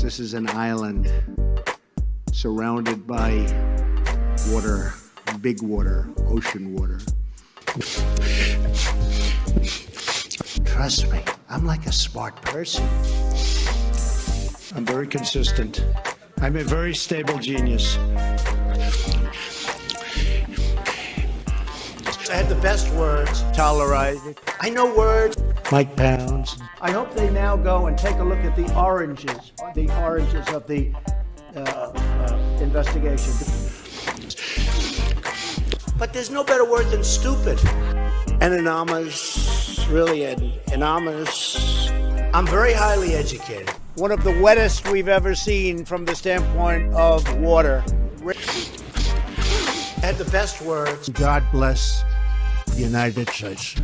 This is an island surrounded by water, big water, ocean water. Trust me, I'm like a smart person. I'm very consistent. I'm a very stable genius. I had the best words. Tolerated. I know words. Mike Pounds. I hope they now go and take a look at the oranges of the investigation. But there's no better word than stupid. And anomalous, really anomalous. I'm very highly educated. One of the wettest we've ever seen from the standpoint of water. Had the best words. God bless the United States.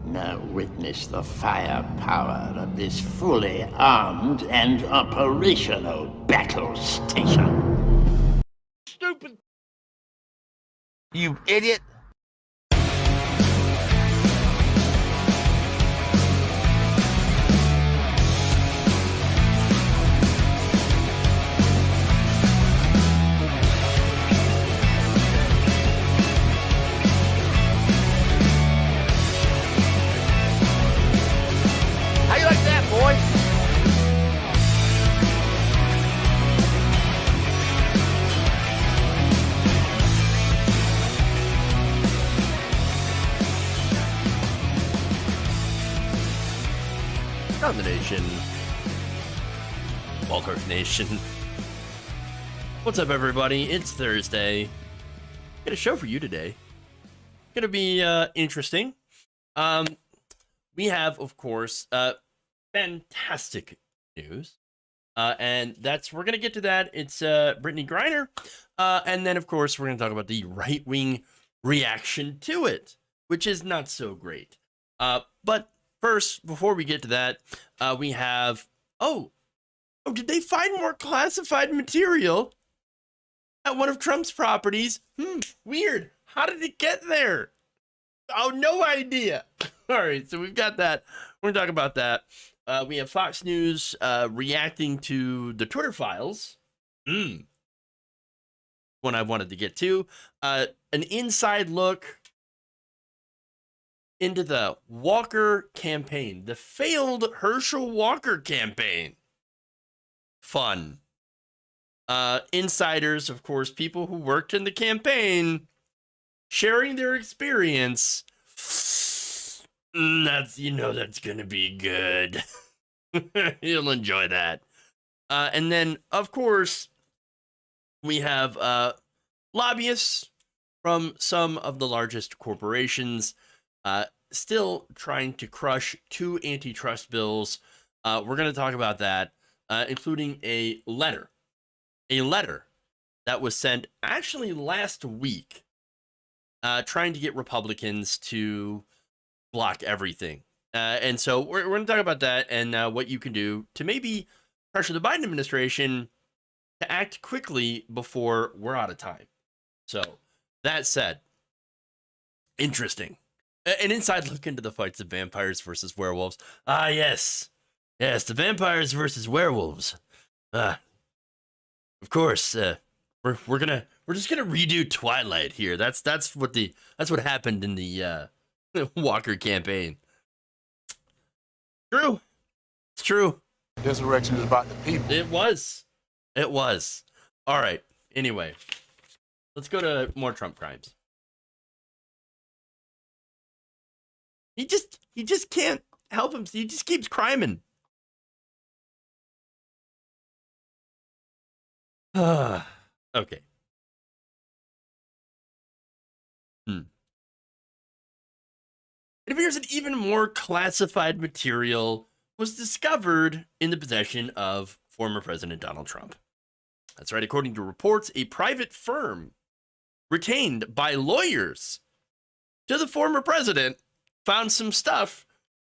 Now witness the firepower of this fully armed and operational battle station. Stupid! You idiot! How you like that, boy? From the nation, Walker Nation. What's up, everybody? It's Thursday. Got a show for you today. Gonna be interesting. We have, of course, fantastic news, and we're gonna get to that. It's Brittney Griner, and then, of course, we're gonna talk about the right-wing reaction to it, which is not so great. But first, before we get to that, we have did they find more classified material at one of Trump's properties? Weird. How did it get there? Oh, no idea. All right, so we've got that. We're gonna talk about that. We have Fox News reacting to the Twitter files. One I wanted to get to. An inside look into the Walker campaign, the failed Herschel Walker campaign. Fun. Insiders, of course, people who worked in the campaign, sharing their experience. That's gonna be good. You'll enjoy that. And then, of course, we have lobbyists from some of the largest corporations still trying to crush two antitrust bills. We're going to talk about that, including a letter that was sent actually last week, trying to get Republicans to block everything. And so we're going to talk about that and what you can do to maybe pressure the Biden administration to act quickly before we're out of time. So that said, interesting. An inside look into the fights of vampires versus werewolves. Yes, the vampires versus werewolves. Of course, we're just gonna redo Twilight here. That's what happened in the Walker campaign. True, it's true. This election is about the people. It was. All right. Anyway, let's go to more Trump crimes. He just can't help him. He just keeps criming. Okay. It appears that even more classified material was discovered in the possession of former President Donald Trump. That's right. According to reports, a private firm retained by lawyers to the former president found some stuff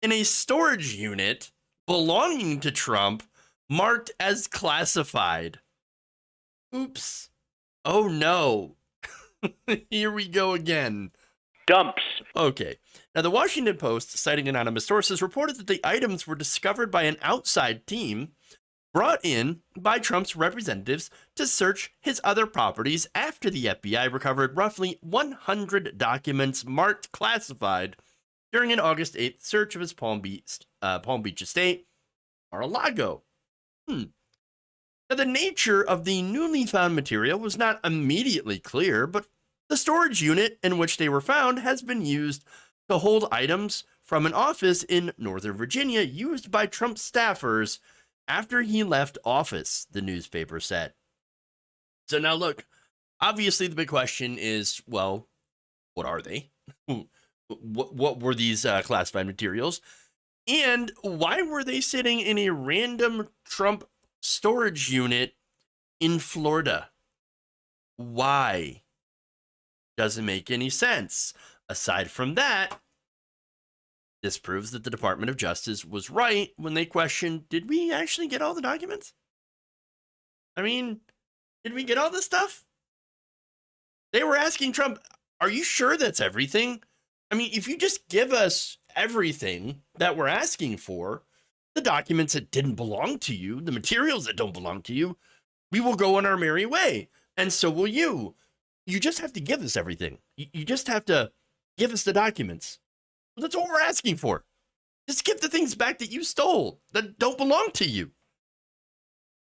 in a storage unit belonging to Trump marked as classified. Oops. Oh no. Here we go again. Dumps. Okay. Now, the Washington Post, citing anonymous sources, reported that the items were discovered by an outside team brought in by Trump's representatives to search his other properties after the FBI recovered roughly 100 documents marked classified during an August 8th search of his Palm Beach estate, Mar-a-Lago. Now, the nature of the newly found material was not immediately clear, but the storage unit in which they were found has been used to hold items from an office in Northern Virginia used by Trump staffers after he left office, the newspaper said. So now look, obviously the big question is, well, what are they? What were these classified materials? And why were they sitting in a random Trump storage unit in Florida? Why? Doesn't make any sense. Aside from that, this proves that the Department of Justice was right when they questioned, did we actually get all the documents? I mean, did we get all this stuff? They were asking Trump, are you sure that's everything? I mean, if you just give us everything that we're asking for, the documents that didn't belong to you, the materials that don't belong to you, we will go on our merry way. And so will you. You just have to give us everything. You just have to give us the documents. That's all we're asking for. Just give the things back that you stole, that don't belong to you.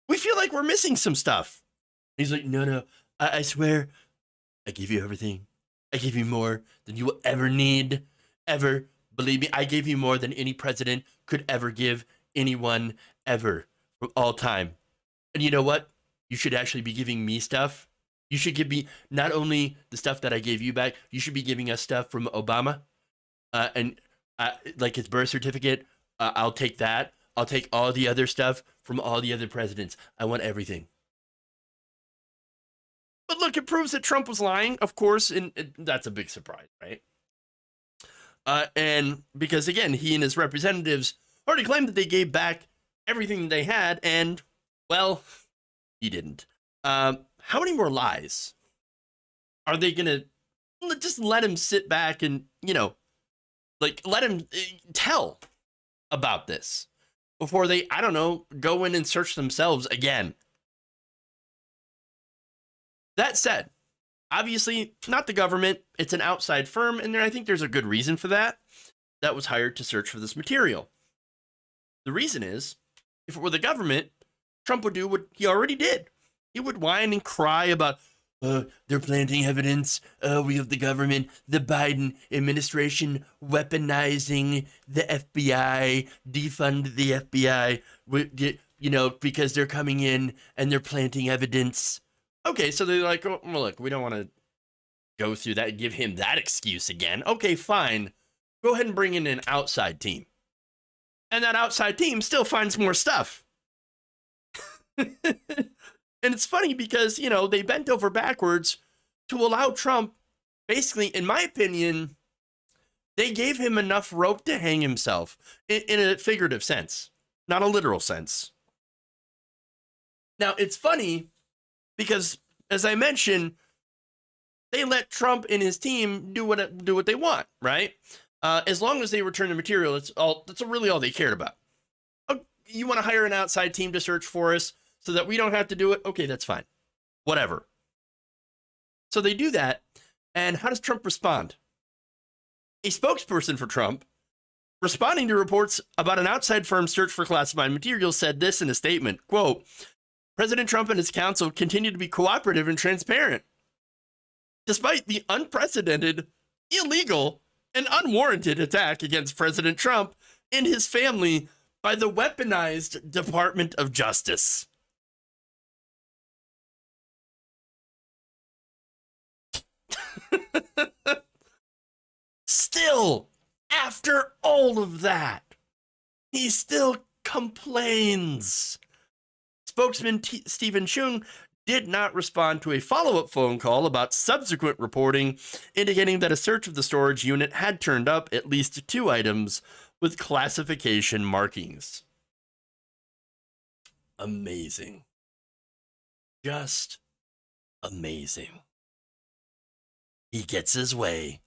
We feel like we're missing some stuff. He's like, no, I swear, I give you everything. I give you more than you will ever need, ever. Believe me, I gave you more than any president could ever give anyone ever from all time. And you know what? You should actually be giving me stuff. You should give me not only the stuff that I gave you back, you should be giving us stuff from Obama. Like his birth certificate, I'll take that. I'll take all the other stuff from all the other presidents. I want everything. But look, it proves that Trump was lying, of course, and that's a big surprise, right? And because, again, he and his representatives already claimed that they gave back everything they had, and, well, he didn't. How many more lies are they going to just let him sit back and, like, let him tell about this before they, I don't know, go in and search themselves again? That said, obviously, not the government. It's an outside firm, and I think there's a good reason for that was hired to search for this material. The reason is, if it were the government, Trump would do what he already did. He would whine and cry about, they're planting evidence. We have the government, the Biden administration weaponizing the FBI, defund the FBI, because they're coming in and they're planting evidence. Okay, so they're like, oh, well, look, we don't want to go through that and give him that excuse again. Okay, fine. Go ahead and bring in an outside team. And that outside team still finds more stuff. And it's funny because, they bent over backwards to allow Trump, basically, in my opinion, they gave him enough rope to hang himself in a figurative sense, not a literal sense. Now, it's funny because, as I mentioned, they let Trump and his team do what they want, right? As long as they return the material, that's really all they cared about. Oh, you want to hire an outside team to search for us so that we don't have to do it? Okay, that's fine. Whatever. So they do that, and how does Trump respond? A spokesperson for Trump, responding to reports about an outside firm's search for classified materials, said this in a statement, quote, President Trump and his counsel continue to be cooperative and transparent. Despite the unprecedented, illegal, and unwarranted attack against President Trump and his family by the weaponized Department of Justice. Still, after all of that, he still complains. Spokesman Stephen Chung did not respond to a follow-up phone call about subsequent reporting indicating that a search of the storage unit had turned up at least 2 items with classification markings. Amazing. Just amazing. He gets his way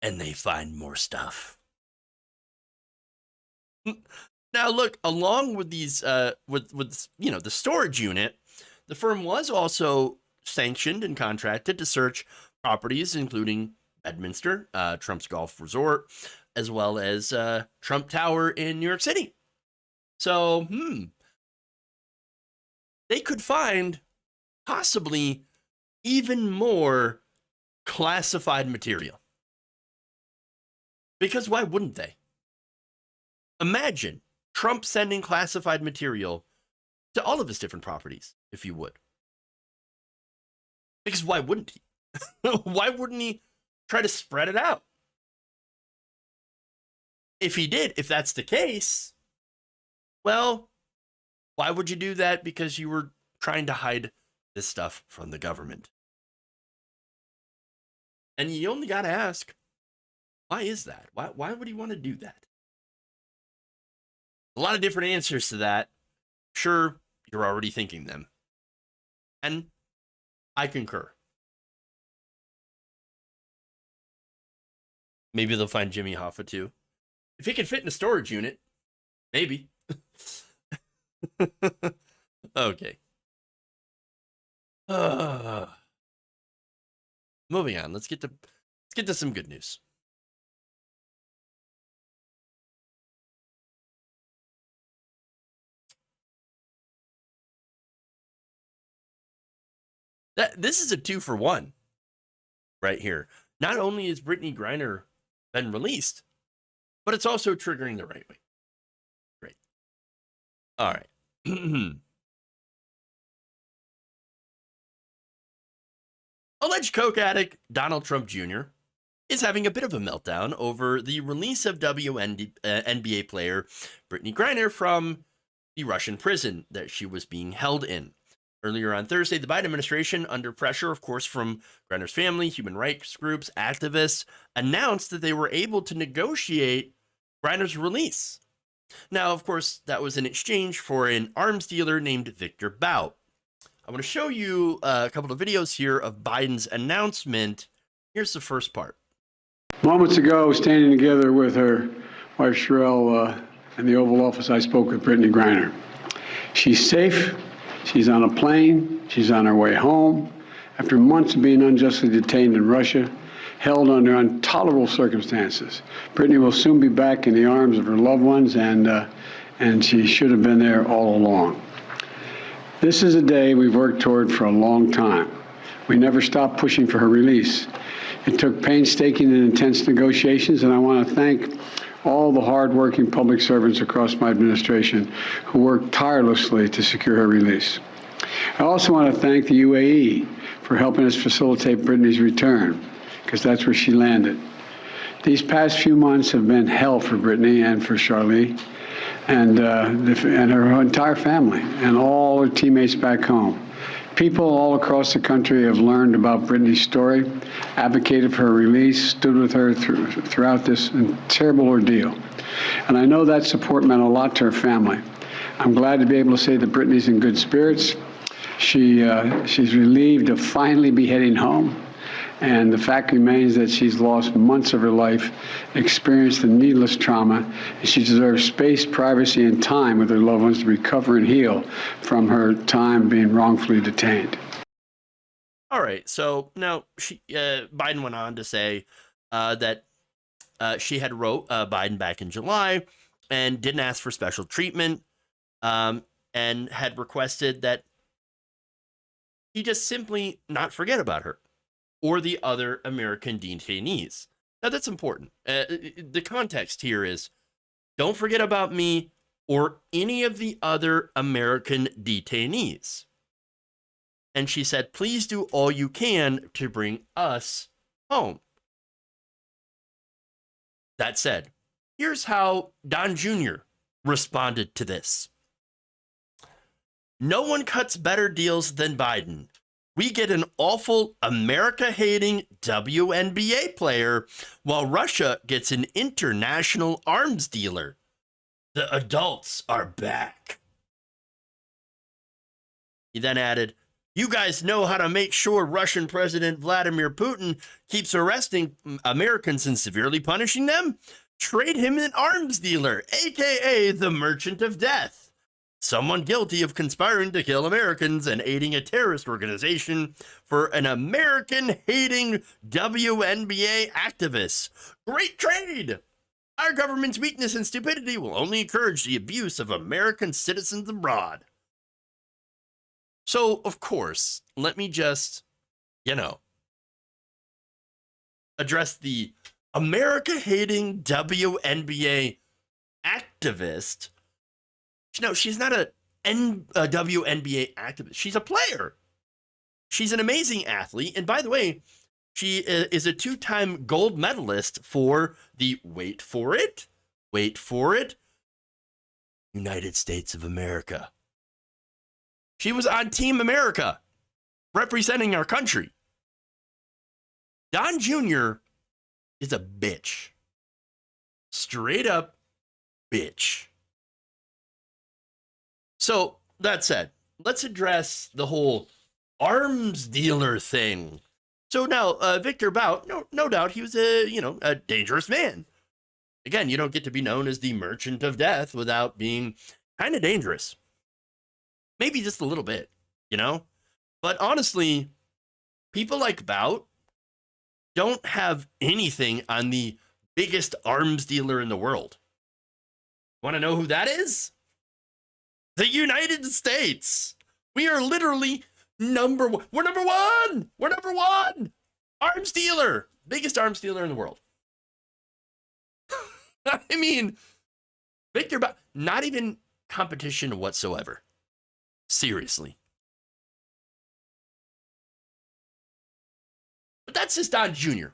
and they find more stuff. Now, look, along with these, with the storage unit, the firm was also sanctioned and contracted to search properties, including Bedminster, Trump's golf resort, as well as Trump Tower in New York City. So, they could find possibly even more classified material. Because why wouldn't they? Imagine Trump sending classified material to all of his different properties, if you would. Because why wouldn't he? Why wouldn't he try to spread it out? If he did, if that's the case, well, why would you do that? Because you were trying to hide this stuff from the government. And you only got to ask, why is that? Why would he want to do that? A lot of different answers to that. Sure, you're already thinking them. And I concur. Maybe they'll find Jimmy Hoffa too. If he can fit in a storage unit, maybe. Okay. Moving on. Let's get to some good news. This is a 2-for-1 right here. Not only is Brittney Griner been released, but it's also triggering the right way. Great. All right. Alleged coke addict Donald Trump Jr. is having a bit of a meltdown over the release of WNBA player Brittney Griner from the Russian prison that she was being held in. Earlier on Thursday, the Biden administration, under pressure, of course, from Griner's family, human rights groups, activists, announced that they were able to negotiate Griner's release. Now, of course, that was in exchange for an arms dealer named Victor Bout. I want to show you a couple of videos here of Biden's announcement. Here's the first part. Moments ago, standing together with her wife, Sherelle, in the Oval Office, I spoke with Brittney Griner. She's safe. She's on a plane. She's on her way home. After months of being unjustly detained in Russia, held under intolerable circumstances, Brittney will soon be back in the arms of her loved ones, and she should have been there all along. This is a day we've worked toward for a long time. We never stopped pushing for her release. It took painstaking and intense negotiations, and I want to thank all the hard-working public servants across my administration who worked tirelessly to secure her release. I also want to thank the UAE for helping us facilitate Brittney's return, because that's where she landed. These past few months have been hell for Brittney and for Charlie and her entire family and all her teammates back home. People all across the country have learned about Brittney's story, advocated for her release, stood with her throughout this terrible ordeal. And I know that support meant a lot to her family. I'm glad to be able to say that Brittney's in good spirits. She's relieved to finally be heading home. And the fact remains that she's lost months of her life, experienced a needless trauma, and she deserves space, privacy, and time with her loved ones to recover and heal from her time being wrongfully detained. All right. So now Biden went on to say that she had wrote Biden back in July and didn't ask for special treatment, and had requested that he just simply not forget about her or the other American detainees. Now, that's important. The context here is, don't forget about me or any of the other American detainees. And she said, please do all you can to bring us home. That said, here's how Don Jr. responded to this. No one cuts better deals than Biden. We get an awful America-hating WNBA player while Russia gets an international arms dealer. The adults are back. He then added, You guys know how to make sure Russian President Vladimir Putin keeps arresting Americans and severely punishing them? Trade him an arms dealer, aka the Merchant of Death. Someone guilty of conspiring to kill Americans and aiding a terrorist organization for an American-hating WNBA activist. Great trade! Our government's weakness and stupidity will only encourage the abuse of American citizens abroad. So, of course, let me just, address the America-hating WNBA activist. No, she's not a WNBA activist. She's a player. She's an amazing athlete. And by the way, she is a 2-time gold medalist for the, wait for it, United States of America. She was on Team America, representing our country. Don Jr. is a bitch. Straight up bitch. So, that said, let's address the whole arms dealer thing. So now, Victor Bout, no doubt he was a dangerous man. Again, you don't get to be known as the Merchant of Death without being kind of dangerous. Maybe just a little bit, But honestly, people like Bout don't have anything on the biggest arms dealer in the world. Want to know who that is? The United States. We are literally number one. We're number one. We're number one. Arms dealer. Biggest arms dealer in the world. I mean, Victor Bout, not even competition whatsoever. Seriously. But that's just Don Jr.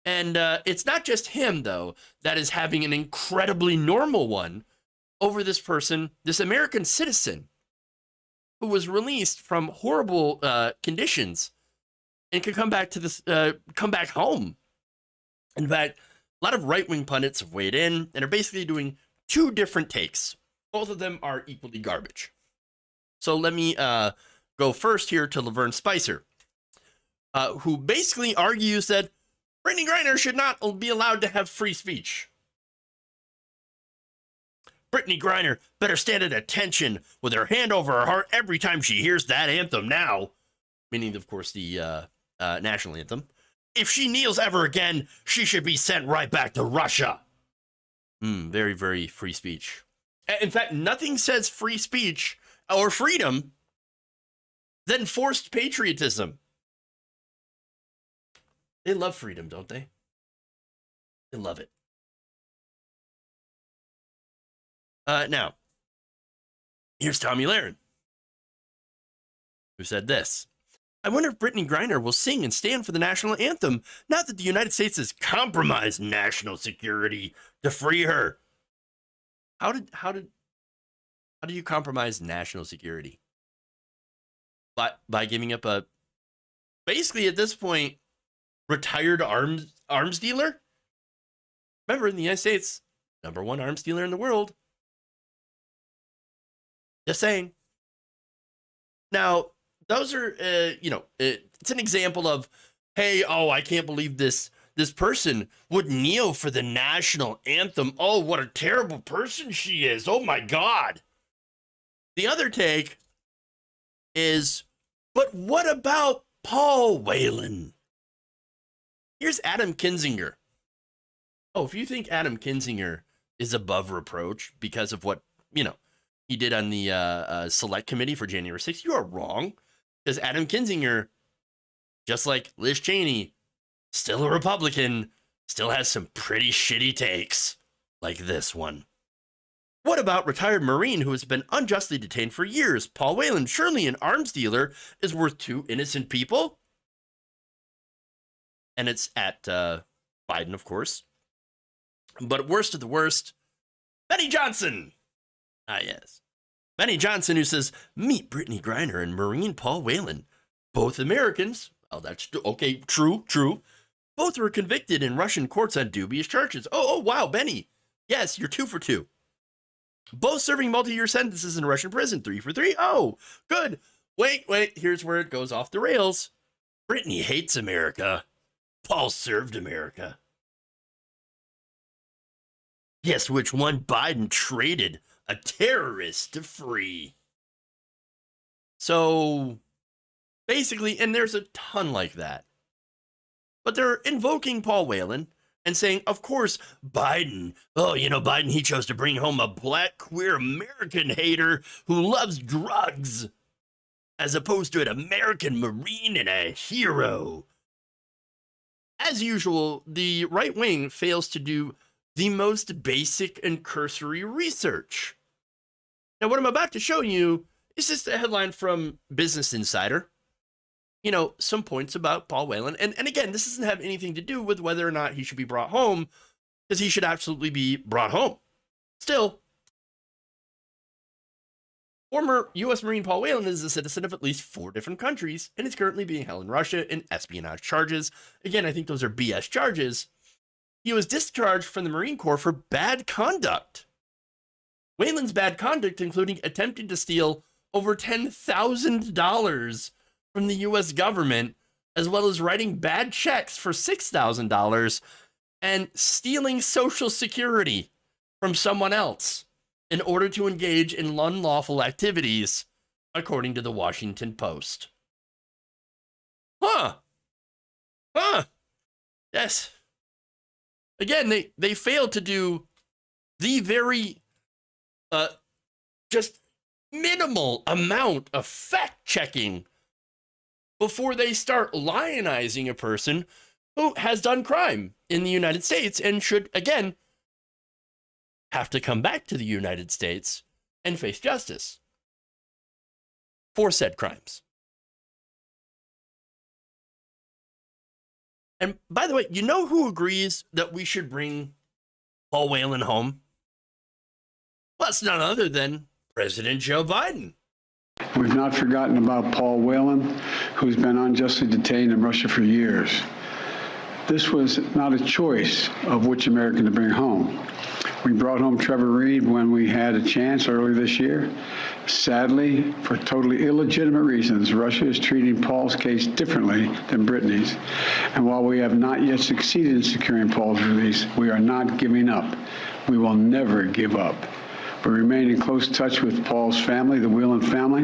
And it's not just him, though, that is having an incredibly normal one over this person, this American citizen who was released from horrible conditions and could come back home. In fact, a lot of right-wing pundits have weighed in and are basically doing 2 different takes. Both of them are equally garbage. So let me go first here to Laverne Spicer, who basically argues that Brittney Griner should not be allowed to have free speech. Brittney Griner better stand at attention with her hand over her heart every time she hears that anthem now. Meaning, of course, the national anthem. If she kneels ever again, she should be sent right back to Russia. Very, very free speech. In fact, nothing says free speech or freedom than forced patriotism. They love freedom, don't they? They love it. Now, here's Tommy Lahren, who said this. I wonder if Brittney Griner will sing and stand for the national anthem, not that the United States has compromised national security to free her. How did you compromise national security? By giving up a, basically at this point, retired arms dealer? Remember, in the United States, number 1 arms dealer in the world. Just saying. Now, those are, it's an example of, hey, I can't believe this person would kneel for the national anthem. Oh, what a terrible person she is. Oh, my God. The other take is, but what about Paul Whelan? Here's Adam Kinzinger. Oh, if you think Adam Kinzinger is above reproach because of what, he did on the select committee for January 6th, you are wrong. Because Adam Kinzinger, just like Liz Cheney, still a Republican, still has some pretty shitty takes, like this one. What about retired Marine who has been unjustly detained for years? Paul Whelan, surely an arms dealer is worth 2 innocent people? And it's at Biden, of course. But worst of the worst, Benny Johnson. Ah, yes. Benny Johnson, who says, meet Brittney Griner and Marine Paul Whelan. Both Americans. Oh, that's okay. True. Both were convicted in Russian courts on dubious charges. Oh, wow, Benny. Yes, you're 2 for 2. Both serving multi-year sentences in Russian prison. 3 for 3. Oh, good. wait, here's where it goes off the rails. Brittney hates America. Paul served America. Guess which one Biden traded a terrorist to free? So, basically, and there's a ton like that. But they're invoking Paul Whelan and saying, of course, Biden, Biden, he chose to bring home a black queer American hater who loves drugs, as opposed to an American Marine and a hero. As usual, the right wing fails to do the most basic and cursory research. Now, what I'm about to show you is just a headline from Business Insider. Some points about Paul Whelan. And again, this doesn't have anything to do with whether or not he should be brought home, because he should absolutely be brought home. Still, former U.S. Marine Paul Whelan is a citizen of at least 4 different countries and is currently being held in Russia in espionage charges. Again, I think those are BS charges. He was discharged from the Marine Corps for bad conduct. Whelan's bad conduct, including attempting to steal over $10,000 from the U.S. government, as well as writing bad checks for $6,000 and stealing Social Security from someone else in order to engage in unlawful activities, according to the Washington Post. Yes. Again, they failed to do the very just minimal amount of fact-checking before they start lionizing a person who has done crime in the United States and should, again, have to come back to the United States and face justice for said crimes. And by the way, you know who agrees that we should bring Paul Whelan home? Well, it's none other than President Joe Biden. We've not forgotten about Paul Whelan, who's been unjustly detained in Russia for years. This was not a choice of which American to bring home. We brought home Trevor Reed when we had a chance earlier this year. Sadly, for totally illegitimate reasons, Russia is treating Paul's case differently than Brittney's. And while we have not yet succeeded in securing Paul's release, we are not giving up. We will never give up. We remain in close touch with Paul's family, the Whelan family,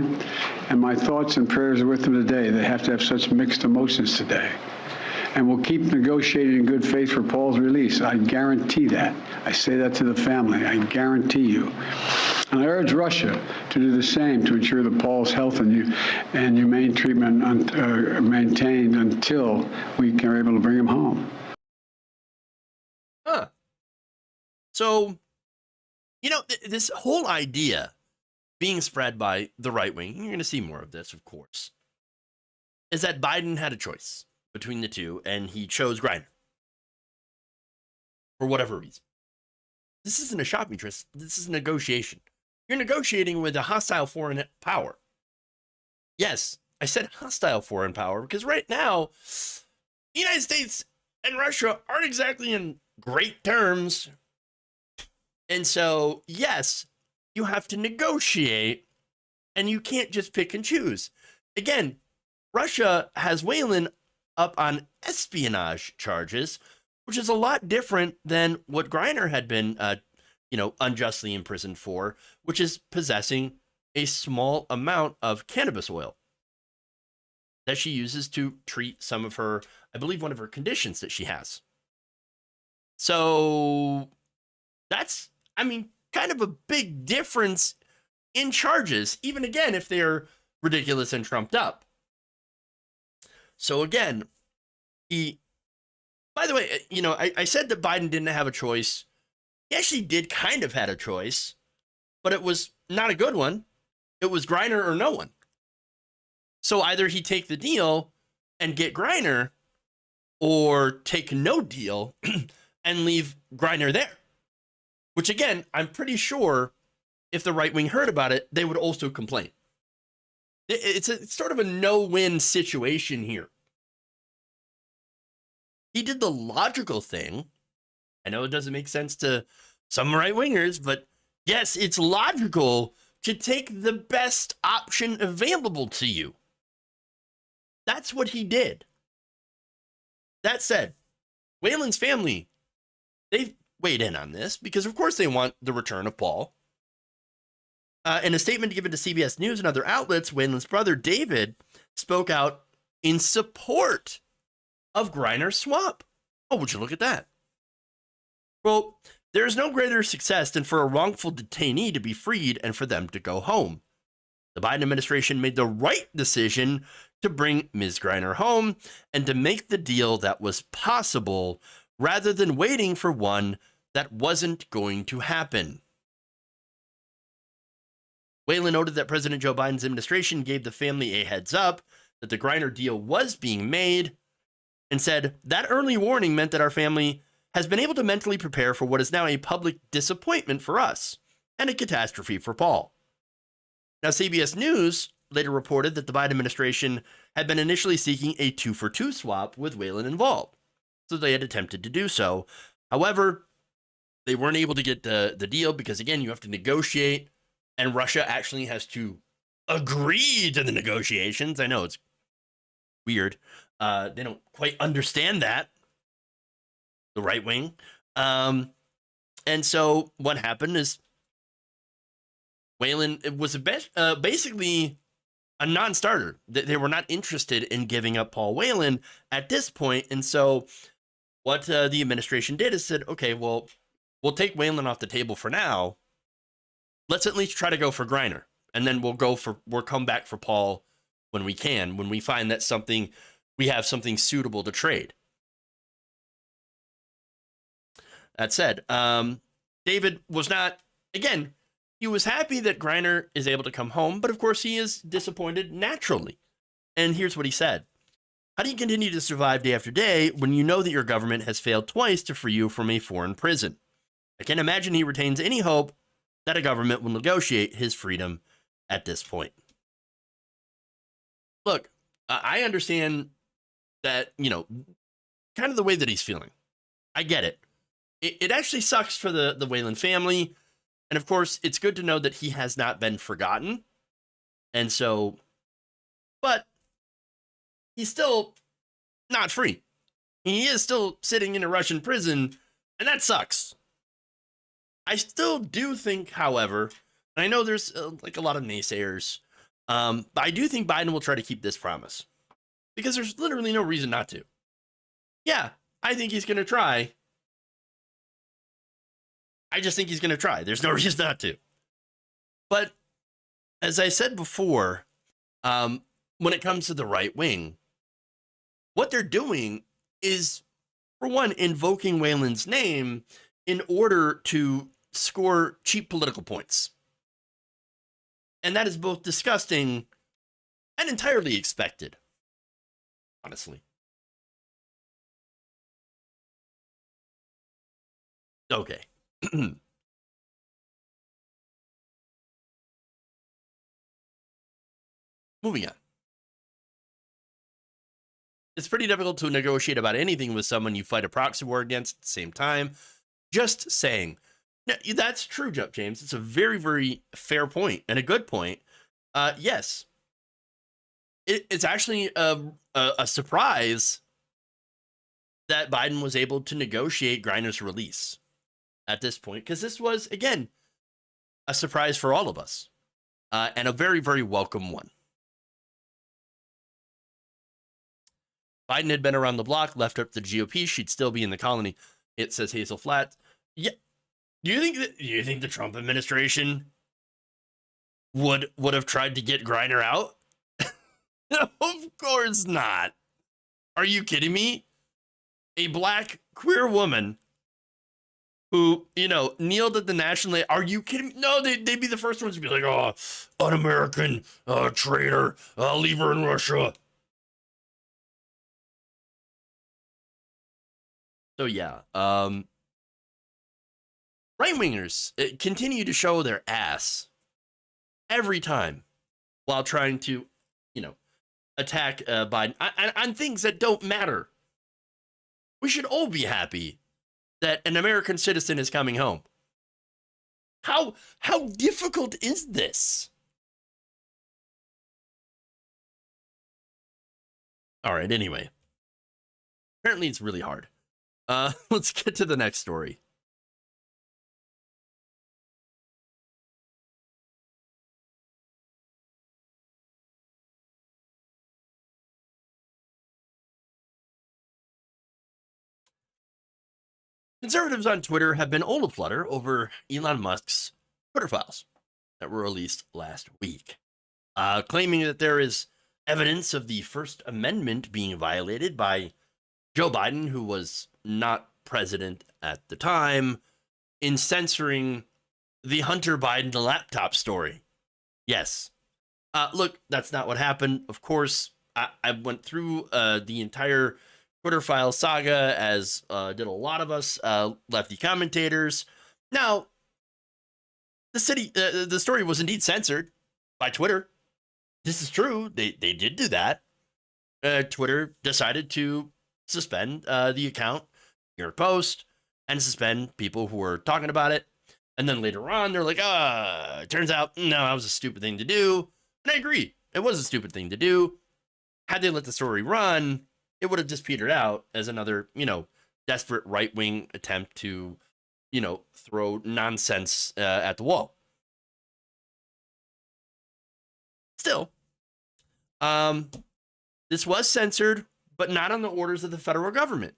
and my thoughts and prayers are with them today. They have to have such mixed emotions today. And we'll keep negotiating in good faith for Paul's release. I guarantee that. I say that to the family. I guarantee you. And I urge Russia to do the same to ensure that Paul's health and humane treatment maintained until we are able to bring him home. So, this whole idea being spread by the right wing, you're going to see more of this, of course, is that Biden had a choice between the two, and he chose Griner for whatever reason. This isn't a shopping trip. This is a negotiation. You're negotiating with a hostile foreign power. Yes, I said hostile foreign power because right now, the United States and Russia aren't exactly in great terms. And so, yes, you have to negotiate, and you can't just pick and choose. Again, Russia has Whelan up on espionage charges, which is a lot different than what Griner had been, unjustly imprisoned for, which is possessing a small amount of cannabis oil that she uses to treat some of her, I believe, one of her conditions that she has. So that's, kind of a big difference in charges, even again, if they're ridiculous and trumped up. So again, by the way, I said that Biden didn't have a choice. He actually did kind of had a choice, but it was not a good one. It was Griner or no one. So either he take the deal and get Griner, or take no deal and leave Griner there. Which again, I'm pretty sure if the right wing heard about it, they would also complain. It's sort of a no-win situation here. He did the logical thing. I know it doesn't make sense to some right-wingers, but yes, it's logical to take the best option available to you. That's what he did. That said, Waylon's family, they've weighed in on this because, of course, they want the return of Paul. In a statement given to CBS News and other outlets, Waylon's brother, David, spoke out in support of Griner's swap. Oh, would you look at that? Well, there is no greater success than for a wrongful detainee to be freed and for them to go home. The Biden administration made the right decision to bring Ms. Griner home and to make the deal that was possible rather than waiting for one that wasn't going to happen. Waylon noted that President Joe Biden's administration gave the family a heads up that the Griner deal was being made and said that early warning meant that our family has been able to mentally prepare for what is now a public disappointment for us and a catastrophe for Paul. Now, CBS News later reported that the Biden administration had been initially seeking a 2-for-2 swap with Waylon involved, so they had attempted to do so. However, they weren't able to get the deal because, again, you have to negotiate, and Russia actually has to agree to the negotiations. I know it's weird. They don't quite understand that, the right wing. And so what happened is Waylon was basically a non-starter. They were not interested in giving up Paul Waylon at this point. And so what the administration did is said, okay, well, we'll take Waylon off the table for now. Let's at least try to go for Griner. And then we'll come back for Paul when we can, when we find that we have something suitable to trade. That said, David was not, again, he was happy that Griner is able to come home, but of course he is disappointed naturally. And here's what he said. How do you continue to survive day after day when you know that your government has failed twice to free you from a foreign prison? I can't imagine he retains any hope that a government will negotiate his freedom at this point. Look, I understand that, kind of the way that he's feeling. I get it. It actually sucks for the Waylon family. And of course, it's good to know that he has not been forgotten. And so, but he's still not free. He is still sitting in a Russian prison, and that sucks. I still do think, however, and I know there's a lot of naysayers, but I do think Biden will try to keep this promise because there's literally no reason not to. Yeah, I think he's going to try. I just think he's going to try. There's no reason not to. But as I said before, when it comes to the right wing, what they're doing is, for one, invoking Waylon's name in order to score cheap political points. And that is both disgusting and entirely expected, honestly. Okay. Moving on. It's pretty difficult to negotiate about anything with someone you fight a proxy war against at the same time. Just saying. Now, that's true, James. It's a very, very fair point and a good point. Yes. It's actually a surprise that Biden was able to negotiate Griner's release at this point, because this was, again, a surprise for all of us, and a very, very welcome one. Biden had been around the block, left up the GOP, she'd still be in the colony. It says Hazel Flat. Yeah. Do you think the Trump administration would have tried to get Griner out? Of course not. Are you kidding me? A black queer woman who, kneeled at the national. Are you kidding me? No, they'd be the first ones to be like, oh, un-American, traitor, leave her in Russia. So yeah, right-wingers continue to show their ass every time while trying to, attack Biden on things that don't matter. We should all be happy that an American citizen is coming home. How difficult is this? All right, anyway. Apparently it's really hard. Let's get to the next story. Conservatives on Twitter have been all aflutter over Elon Musk's Twitter files that were released last week, claiming that there is evidence of the First Amendment being violated by Joe Biden, who was not president at the time, in censoring the Hunter Biden laptop story. Yes. Look, that's not what happened. Of course, I went through the entire Twitter file saga, as did a lot of us lefty commentators. Now, the story was indeed censored by Twitter. This is true. They did do that. Twitter decided to suspend the account, New York Post, and suspend people who were talking about it. And then later on, they're like, it turns out, no, that was a stupid thing to do. And I agree. It was a stupid thing to do. Had they let the story run, it would have just petered out as another, desperate right-wing attempt to, throw nonsense at the wall. Still, this was censored, but not on the orders of the federal government.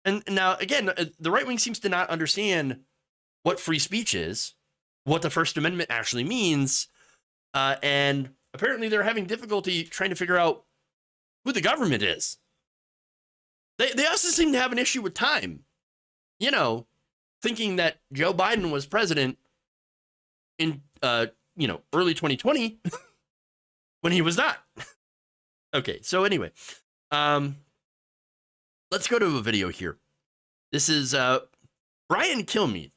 And now, again, the right wing seems to not understand what free speech is, what the First Amendment actually means, and apparently they're having difficulty trying to figure out who the government is. They also seem to have an issue with time. Thinking that Joe Biden was president in, early 2020 when he was not. Okay, so anyway, let's go to a video here. This is Brian Kilmeade.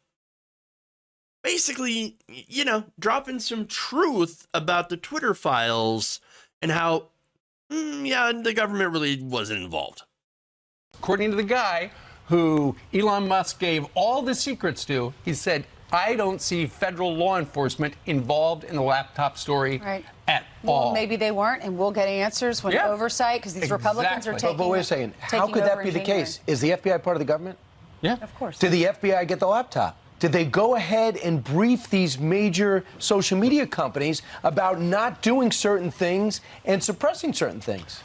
Basically, dropping some truth about the Twitter files and how, the government really wasn't involved. According to the guy who Elon Musk gave all the secrets to, he said, I don't see federal law enforcement involved in the laptop story at all. Well, maybe they weren't, and we'll get answers when oversight, because these Republicans are taking. But wait a second. How could that be the case? Is the FBI part of the government? Yeah. Of course. Did the FBI get the laptop? Did they go ahead and brief these major social media companies about not doing certain things and suppressing certain things?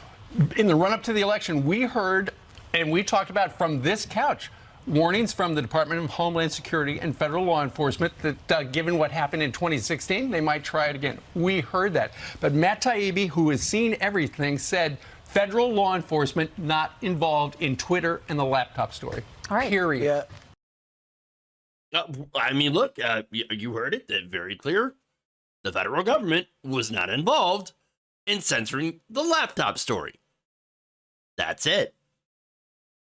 In the run-up to the election, we heard, and we talked about from this couch, warnings from the Department of Homeland Security and federal law enforcement that given what happened in 2016, they might try it again. We heard that. But Matt Taibbi, who has seen everything, said federal law enforcement not involved in Twitter and the laptop story. All right. Period. Yeah. Look, you heard it very clear. The federal government was not involved in censoring the laptop story. That's it.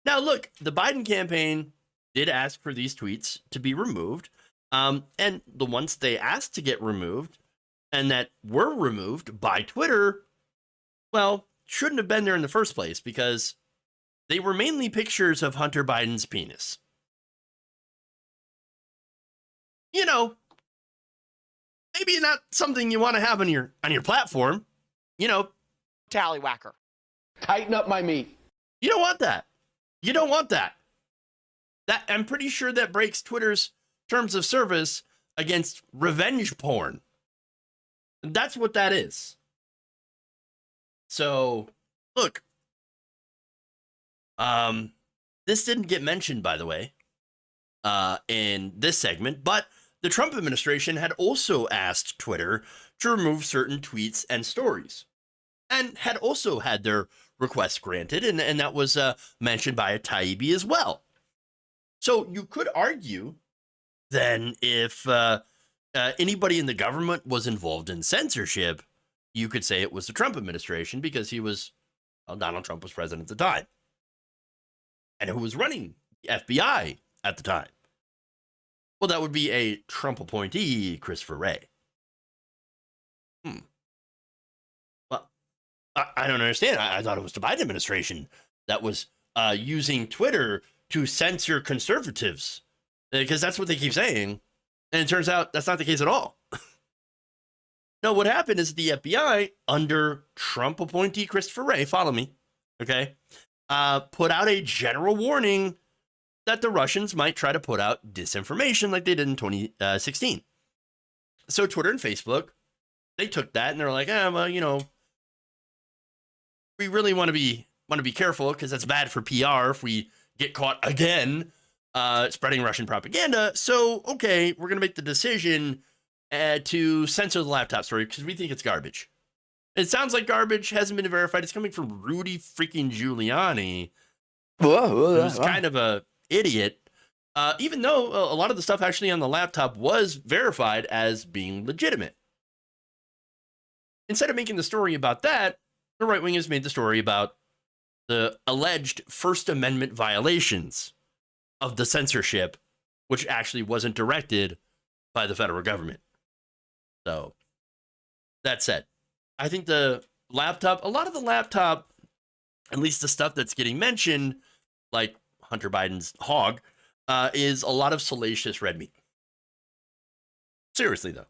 Now, look, the Biden campaign did ask for these tweets to be removed. And the ones they asked to get removed and that were removed by Twitter, well, shouldn't have been there in the first place because they were mainly pictures of Hunter Biden's penis. Maybe not something you want to have on your platform. Tallywhacker. Tighten up my meat. You don't want that. You don't want that. I'm pretty sure that breaks Twitter's terms of service against revenge porn. That's what that is. So, look. This didn't get mentioned, by the way, in this segment, but the Trump administration had also asked Twitter to remove certain tweets and stories, and had also had their request granted, and that was mentioned by a Taibbi as well. So you could argue then if anybody in the government was involved in censorship, you could say it was the Trump administration because Donald Trump was president at the time. And who was running the FBI at the time? Well, that would be a Trump appointee, Christopher Wray. Well, I don't understand. I thought it was the Biden administration that was using Twitter to censor conservatives, because that's what they keep saying. And it turns out that's not the case at all. No, what happened is the FBI, under Trump appointee Christopher Wray, follow me, okay, put out a general warning that the Russians might try to put out disinformation like they did in 2016. So Twitter and Facebook, they took that and they're like, well, you know, we really want to be careful because that's bad for PR if we get caught again spreading Russian propaganda. So, okay, we're going to make the decision to censor the laptop story because we think it's garbage. It sounds like garbage, hasn't been verified. It's coming from Rudy freaking Giuliani, who's kind of a idiot. Even though a lot of the stuff actually on the laptop was verified as being legitimate. Instead of making the story about that, the right wing has made the story about the alleged First Amendment violations of the censorship, which actually wasn't directed by the federal government. So, that said, I think the laptop, a lot of the laptop, at least the stuff that's getting mentioned, like Hunter Biden's hog, is a lot of salacious red meat. Seriously, though.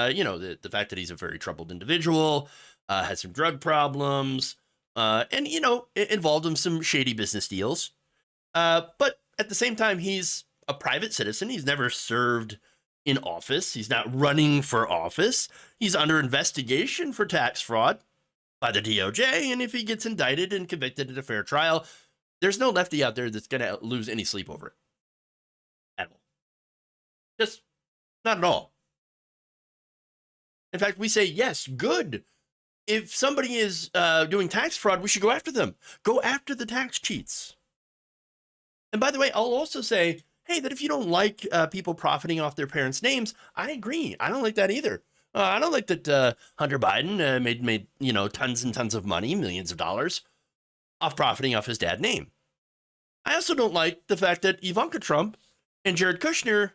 You know, the fact that he's a very troubled individual, has some drug problems, and, you know, involved in some shady business deals. But at the same time, he's a private citizen. He's never served in office. He's not running for office. He's under investigation for tax fraud by the DOJ. And if he gets indicted and convicted in a fair trial, there's no lefty out there that's going to lose any sleep over it. At all. Just not at all. In fact, we say, yes, good. If somebody is doing tax fraud, we should go after them. Go after the tax cheats. And by the way, I'll also say, hey, that if you don't like people profiting off their parents' names, I agree. I don't like that either. I don't like that Hunter Biden made you know, tons and tons of money, millions of dollars, off profiting off his dad's name. I also don't like the fact that Ivanka Trump and Jared Kushner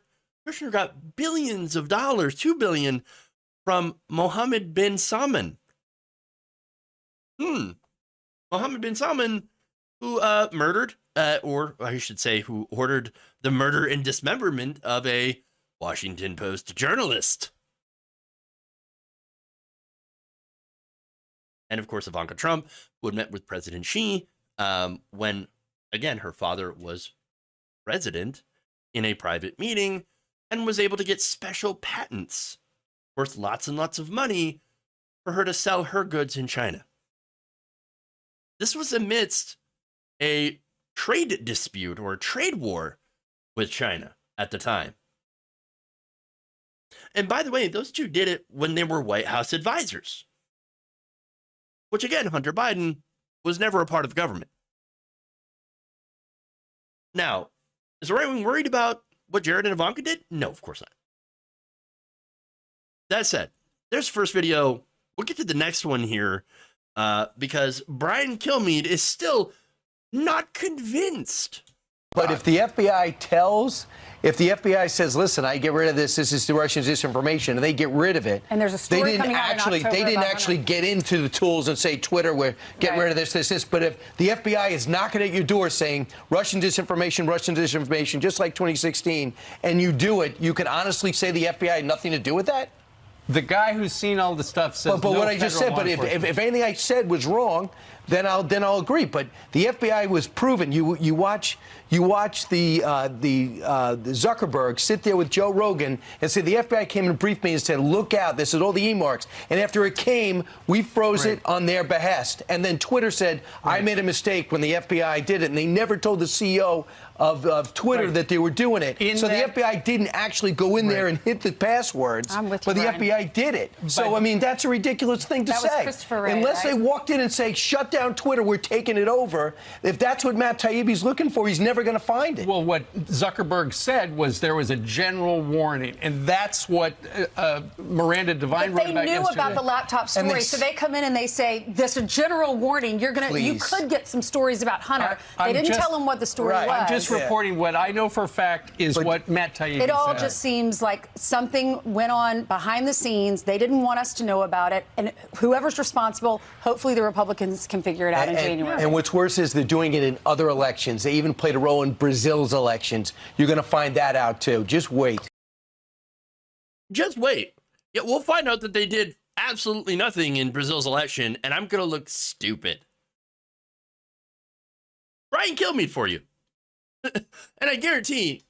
got billions of dollars, $2 billion, from Mohammed bin Salman. Mohammed bin Salman, who murdered, or I should say, who ordered the murder and dismemberment of a Washington Post journalist. And of course, Ivanka Trump, who had met with President Xi when, again, her father was president in a private meeting and was able to get special patents worth lots and lots of money for her to sell her goods in China. This was amidst a trade dispute or a trade war with China at the time. And by the way, those two did it when they were White House advisors, which again, Hunter Biden was never a part of government. Now, is the right wing worried about what Jared and Ivanka did? No, of course not. That said, there's the first video. We'll get to the next one here because Brian Kilmeade is still not convinced. But if the FBI says, listen, I get rid of this is the Russians' disinformation, and they get rid of it. And there's a story coming out in October. They didn't actually get into the tools and say, Twitter, we're getting rid of this. But if the FBI is knocking at your door saying Russian disinformation, just like 2016, and you do it, you can honestly say the FBI had nothing to do with that? The guy who's seen all the stuff says But what I just said, but if anything I said was wrong, then I'll agree. But the FBI was proven. You watch the Zuckerberg sit there with Joe Rogan and say the FBI came and briefed me and said, look out, this is all the e-marks. And after it came, we froze it on their behest. And then Twitter said, I made a mistake when the FBI did it. And they never told the CEO of Twitter that they were doing it. So the FBI didn't actually go in there and hit the passwords, but the FBI did it. So, I mean, that's a ridiculous thing to say. Was Christopher Wray, Unless they walked in and say, shut down Twitter, we're taking it over. If that's what Matt Taibbi's looking for, he's never going to find it. Well, what Zuckerberg said was there was a general warning, and that's what Miranda Devine wrote about yesterday. They knew about the laptop story, so they come in and they say, there's a general warning. You could get some stories about Hunter. They didn't tell him what the story was. I'm just reporting what I know for a fact is what Matt Taibbi said. It all just seems like something went on behind the scenes. They didn't want us to know about it. And whoever's responsible, hopefully the Republicans can figure it out in January. And what's worse is they're doing it in other elections. They even played a role in Brazil's elections. You're going to find that out, too. Just wait. Just wait. Yeah, we'll find out that they did absolutely nothing in Brazil's election, and I'm going to look stupid. Brian Kilmeade for you. And I guarantee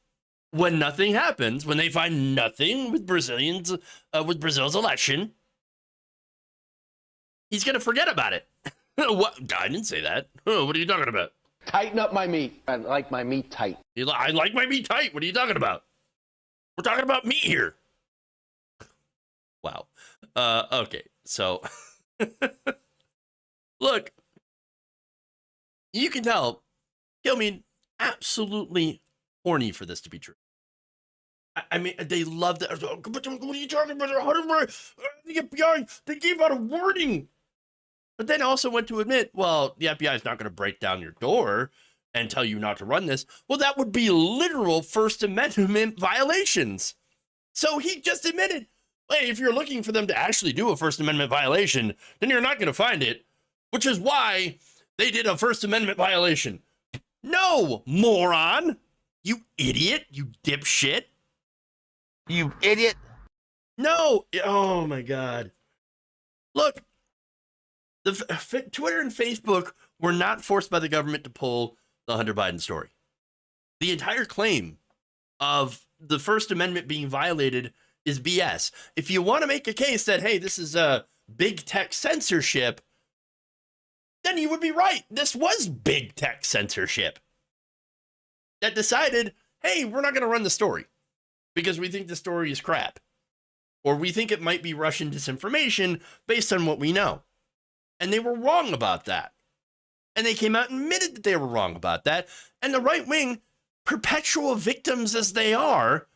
when nothing happens, when they find nothing with Brazilians, with Brazil's election, he's going to forget about it. What? I didn't say that. What are you talking about? Tighten up my meat. I like my meat tight. I like my meat tight. What are you talking about? We're talking about meat here. Wow. Okay. So, look, you can tell Kilmeade absolutely horny for this to be true. I mean, they love that. What are you talking about? The FBI, they gave out a warning. But then also went to admit, well, the FBI is not going to break down your door and tell you not to run this. Well, that would be literal First Amendment violations. So he just admitted, hey, if you're looking for them to actually do a First Amendment violation, then you're not going to find it, which is why they did a First Amendment violation. No, moron. You idiot. You dipshit. You idiot. No. Oh, my God. Look. Twitter and Facebook were not forced by the government to pull the Hunter Biden story. The entire claim of the First Amendment being violated is BS. If you want to make a case that, hey, this is a big tech censorship, then you would be right. This was big tech censorship that decided, hey, we're not going to run the story because we think the story is crap, or we think it might be Russian disinformation based on what we know. And they were wrong about that. And they came out and admitted that they were wrong about that. And the right wing, perpetual victims as they are,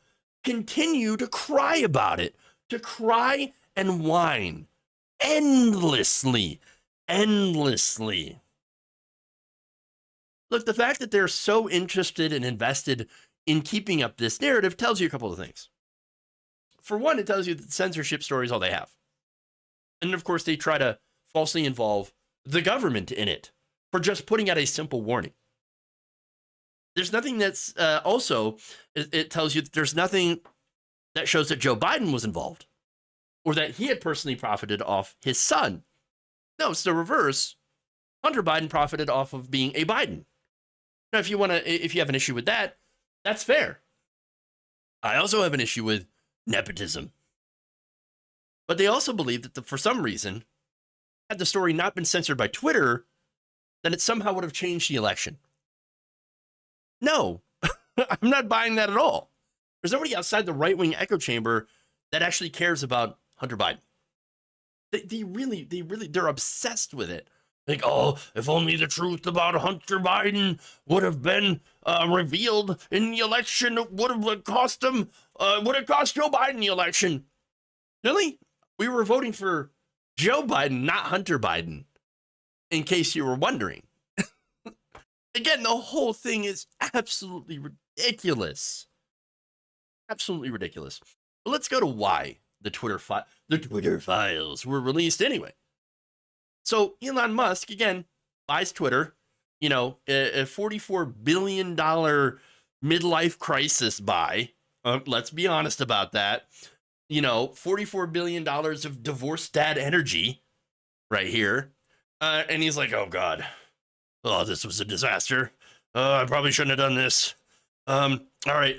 continue to cry about it, to cry and whine endlessly. Look, the fact that they're so interested and invested in keeping up this narrative tells you a couple of things. For one, it tells you that censorship story is all they have. And of course, they try to falsely involve the government in it for just putting out a simple warning. There's nothing that's it tells you that there's nothing that shows that Joe Biden was involved or that he had personally profited off his son. No, it's the reverse. Hunter Biden profited off of being a Biden. Now, if you have an issue with that, that's fair. I also have an issue with nepotism. But they also believe that for some reason, had the story not been censored by Twitter, then it somehow would have changed the election. No, I'm not buying that at all. There's nobody outside the right-wing echo chamber that actually cares about Hunter Biden. They're obsessed with it. Like, oh, if only the truth about Hunter Biden would have been revealed in the election, it would have cost him, would have cost Joe Biden the election. Really? We were voting for Joe Biden, not Hunter Biden, in case you were wondering. Again, the whole thing is absolutely ridiculous. Absolutely ridiculous. But let's go to why the Twitter files were released anyway. So Elon Musk, again, buys Twitter, a $44 billion midlife crisis buy. Let's be honest about that. $44 billion of divorced dad energy right here. And he's like, oh, God. Oh, this was a disaster. I probably shouldn't have done this. All right.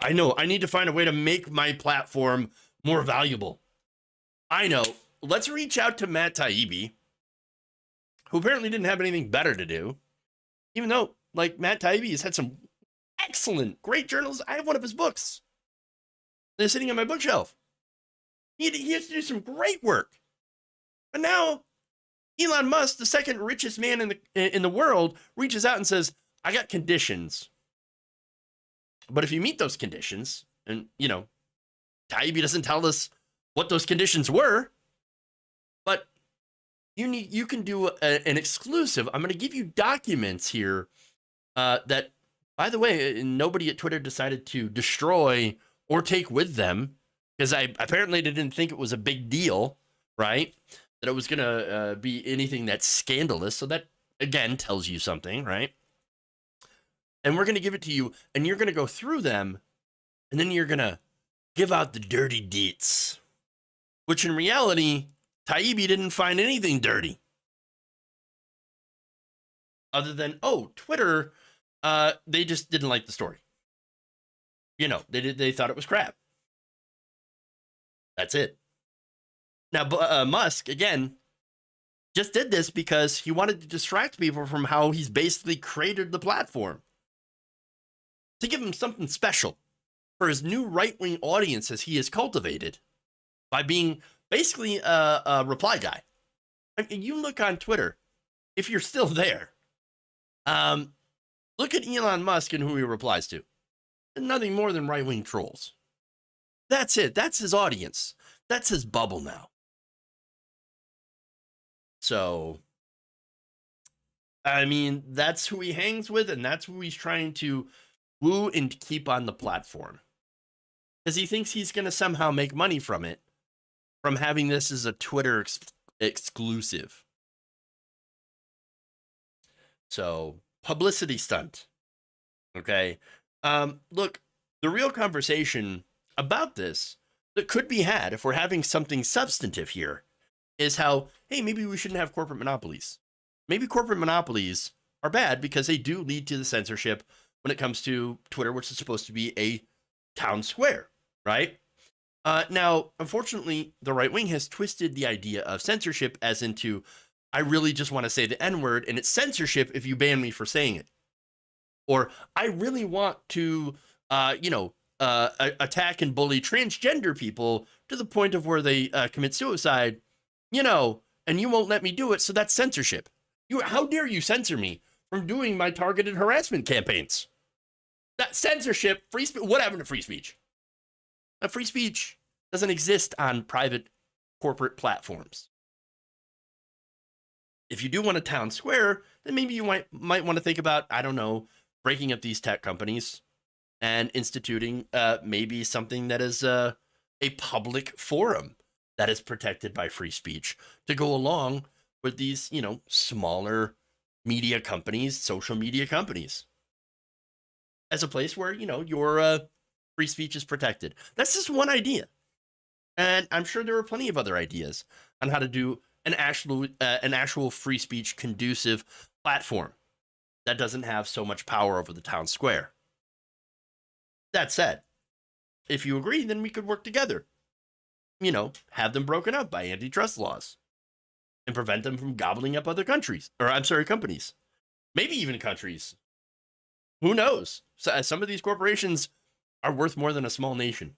I know. I need to find a way to make my platform more valuable. I know. Let's reach out to Matt Taibbi, who apparently didn't have anything better to do. Even though, Matt Taibbi has had some excellent, great journals. I have one of his books. They're sitting on my bookshelf. He has to do some great work. But now, Elon Musk, the second richest man in the world, reaches out and says, I got conditions. But if you meet those conditions, and, Taibbi doesn't tell us what those conditions were, but you can do an exclusive. I'm going to give you documents here that, by the way, nobody at Twitter decided to destroy or take with them, because I apparently didn't think it was a big deal, right? That it was going to be anything that's scandalous. So that, again, tells you something, right? And we're going to give it to you, and you're going to go through them, and then you're going to give out the dirty deets, which in reality, Taibbi didn't find anything dirty. Other than, Twitter, they just didn't like the story. They thought it was crap. That's it. Now, Musk, again, just did this because he wanted to distract people from how he's basically created the platform. To give him something special for his new right-wing audiences he has cultivated by being basically a reply guy. I mean, you look on Twitter, if you're still there, look at Elon Musk and who he replies to. Nothing more than right-wing trolls. That's it. That's his audience. That's his bubble now. So, I mean, that's who he hangs with, and that's who he's trying to woo and keep on the platform. Because he thinks he's going to somehow make money from it, from having this as a Twitter exclusive. So, publicity stunt. Okay. Look, the real conversation about this that could be had if we're having something substantive here is how, hey, maybe we shouldn't have corporate monopolies. Maybe corporate monopolies are bad because they do lead to the censorship when it comes to Twitter, which is supposed to be a town square, right? Now, unfortunately, the right wing has twisted the idea of censorship as into, I really just want to say the N-word, and it's censorship if you ban me for saying it. Or, I really want to, attack and bully transgender people to the point of where they commit suicide, and you won't let me do it, so that's censorship. How dare you censor me from doing my targeted harassment campaigns? That censorship, free speech, what happened to free speech? Free speech doesn't exist on private corporate platforms. If you do want a town square, then maybe you might want to think about, I don't know, breaking up these tech companies and instituting maybe something that is a public forum that is protected by free speech to go along with these, smaller media companies, social media companies, as a place where, your free speech is protected. That's just one idea. And I'm sure there are plenty of other ideas on how to do an actual free speech conducive platform that doesn't have so much power over the town square. That said, if you agree, then we could work together. Have them broken up by antitrust laws and prevent them from gobbling up other companies. Maybe even countries. Who knows? Some of these corporations are worth more than a small nation.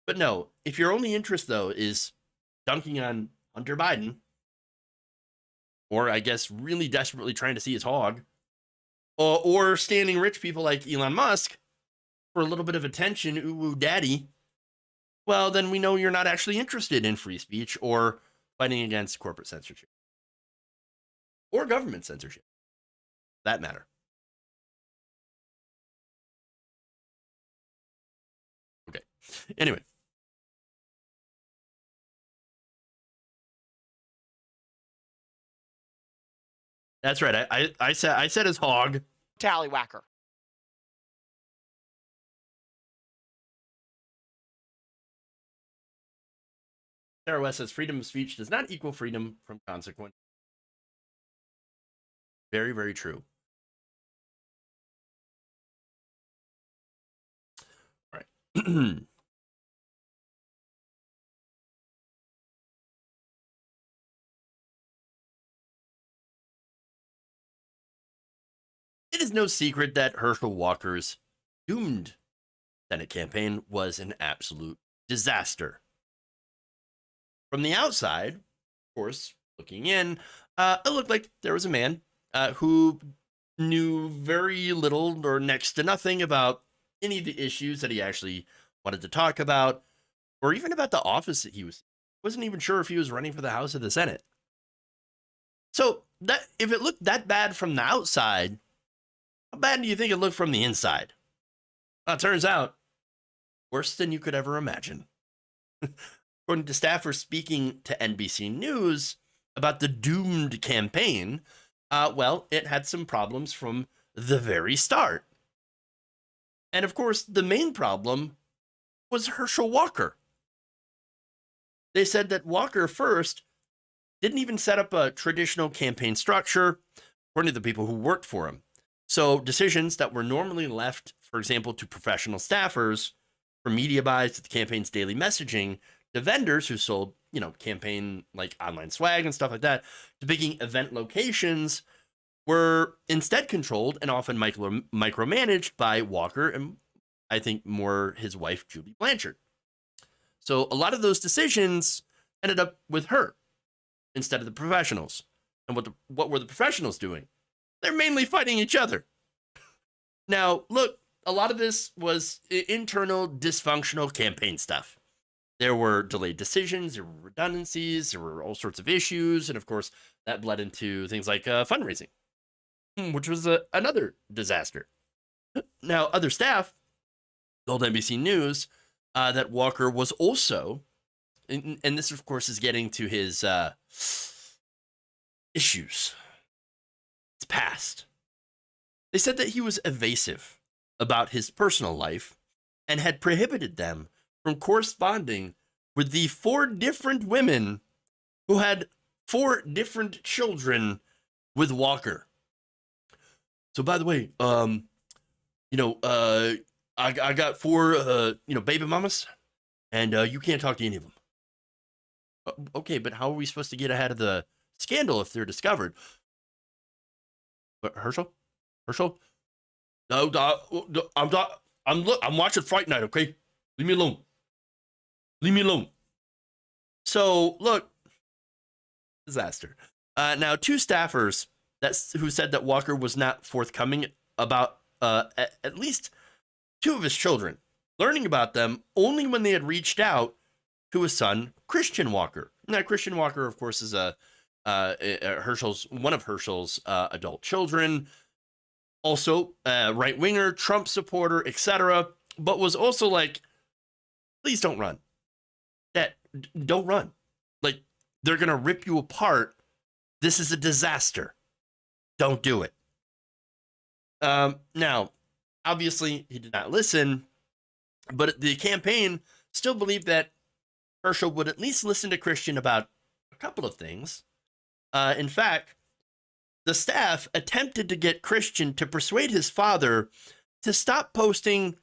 But no, if your only interest, though, is dunking on Hunter Biden, or I guess really desperately trying to see his hog, or standing rich people like Elon Musk for a little bit of attention, ooh, daddy, well, then we know you're not actually interested in free speech or fighting against corporate censorship or government censorship, for that matter. Okay. Anyway. That's right. I said his hog. Tallywhacker. Sarah West says freedom of speech does not equal freedom from consequence. Very, very true. All right. It is no secret that Herschel Walker's doomed Senate campaign was an absolute disaster. From the outside, of course, looking in, it looked like there was a man who knew very little or next to nothing about any of the issues that he actually wanted to talk about, or even about the office that he wasn't even sure if he was running for the House or the Senate. So that if it looked that bad from the outside, how bad do you think it looked from the inside? Well, it turns out, worse than you could ever imagine. According to staffers speaking to NBC News about the doomed campaign, it had some problems from the very start. And of course, the main problem was Herschel Walker. They said that Walker first didn't even set up a traditional campaign structure, according to the people who worked for him. So decisions that were normally left, for example, to professional staffers, from media buys to the campaign's daily messaging, to vendors who sold, campaign like online swag and stuff like that, to picking event locations, were instead controlled and often micromanaged by Walker and I think more his wife, Julie Blanchard. So a lot of those decisions ended up with her instead of the professionals. And what were the professionals doing? They're mainly fighting each other. Now, look, a lot of this was internal dysfunctional campaign stuff. There were delayed decisions, there were redundancies, there were all sorts of issues. And of course, that bled into things like fundraising, which was another disaster. Now, other staff told NBC News that Walker was also, and this, of course, is getting to his issues. It's past. They said that he was evasive about his personal life and had prohibited them from corresponding with the 4 different women who had 4 different children with Walker. So, by the way, I got 4, baby mamas, and you can't talk to any of them. Okay, but how are we supposed to get ahead of the scandal if they're discovered? But Herschel, no, I'm watching Fright Night. Okay, leave me alone. So look, disaster. Now, 2 staffers who said that Walker was not forthcoming about at least 2 of his children, learning about them only when they had reached out to his son, Christian Walker. Now, Christian Walker, of course, is one of Herschel's adult children, also right-winger, Trump supporter, etc., but was also like, please don't run. Don't run. Like, they're going to rip you apart. This is a disaster. Don't do it. Now, obviously, he did not listen, but the campaign still believed that Herschel would at least listen to Christian about a couple of things. In fact, the staff attempted to get Christian to persuade his father to stop posting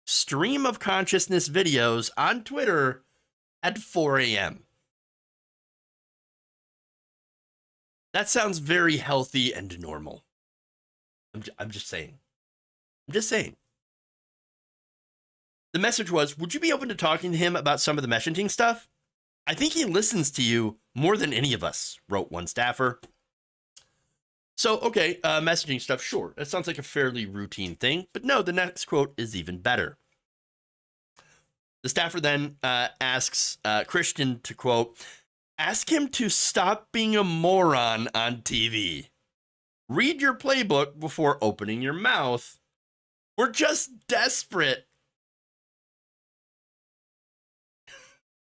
stream of consciousness videos on Twitter at 4 a.m. That sounds very healthy and normal. I'm just saying. The message was, would you be open to talking to him about some of the messaging stuff? I think he listens to you more than any of us, wrote one staffer. So, okay, messaging stuff, sure. That sounds like a fairly routine thing, but no, the next quote is even better. The staffer then asks Christian to, quote, ask him to stop being a moron on TV. Read your playbook before opening your mouth. We're just desperate.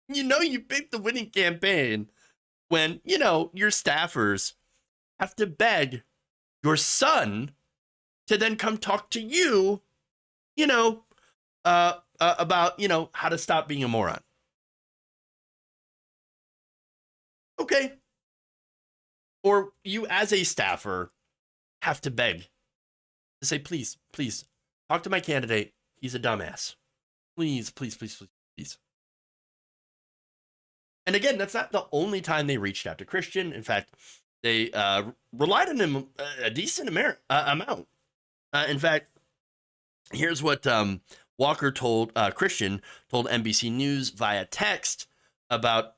You picked the winning campaign when, your staffers have to beg your son to then come talk to you, about, how to stop being a moron. Okay. Or you as a staffer have to beg to say, please, talk to my candidate. He's a dumbass. Please. And again, that's not the only time they reached out to Christian. In fact, they relied on him a decent amount. In fact, here's what Walker told Christian told NBC News via text about,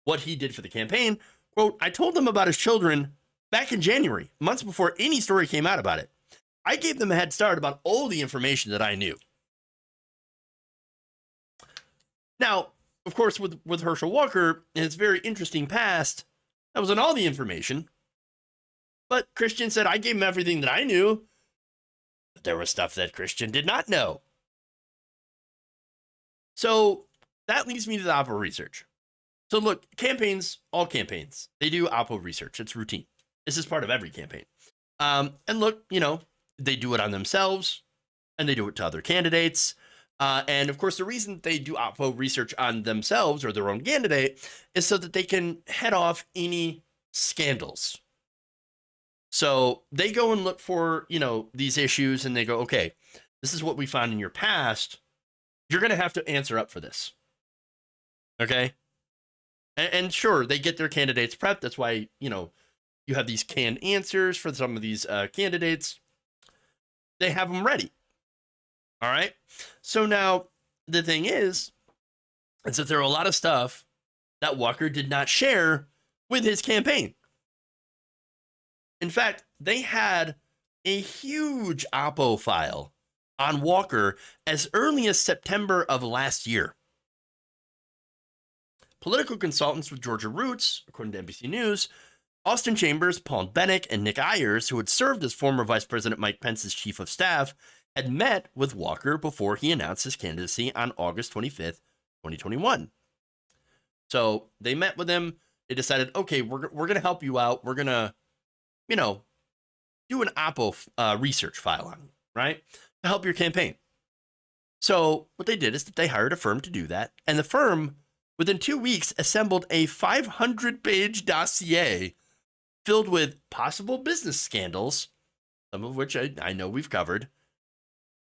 what he did for the campaign. Quote, I told them about his children back in January, months before any story came out about it. I gave them a head start about all the information that I knew. Now, of course, with Herschel Walker and his very interesting past, that wasn't all the information. But Christian said, I gave him everything that I knew. But there was stuff that Christian did not know. So that leads me to the Oppo research. So look, all campaigns, they do Oppo research. It's routine. This is part of every campaign. And look, they do it on themselves and they do it to other candidates. And of course, the reason they do oppo research on themselves or their own candidate is so that they can head off any scandals. So they go and look for, these issues, and they go, okay, this is what we found in your past. You're going to have to answer up for this. Okay. And sure, they get their candidates prepped. That's why, you have these canned answers for some of these candidates. They have them ready. All right. So now the thing is that there are a lot of stuff that Walker did not share with his campaign. In fact, they had a huge oppo file on Walker as early as September of last year. Political consultants with Georgia roots, according to NBC News, Austin Chambers, Paul Bennick, and Nick Ayers, who had served as former Vice President Mike Pence's chief of staff, had met with Walker before he announced his candidacy on August 25th, 2021. So they met with him. They decided, okay, we're going to help you out. We're going to, do an oppo research file on you, right? To help your campaign. So what they did is that they hired a firm to do that. And the firm, within 2 weeks, assembled a 500-page dossier filled with possible business scandals, some of which I know we've covered,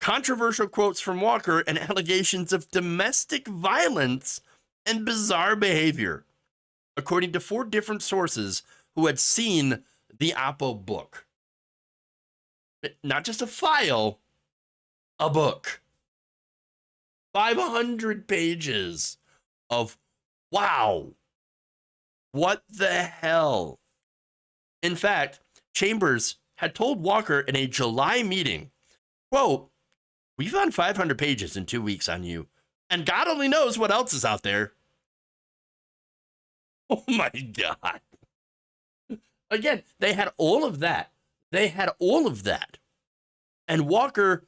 controversial quotes from Walker, and allegations of domestic violence and bizarre behavior, according to 4 different sources who had seen the oppo book. Not just a file, a book. 500 pages of, wow, what the hell? In fact, Chambers had told Walker in a July meeting, quote, "We found 500 pages in 2 weeks on you, and God only knows what else is out there." Oh my God. Again, they had all of that. And Walker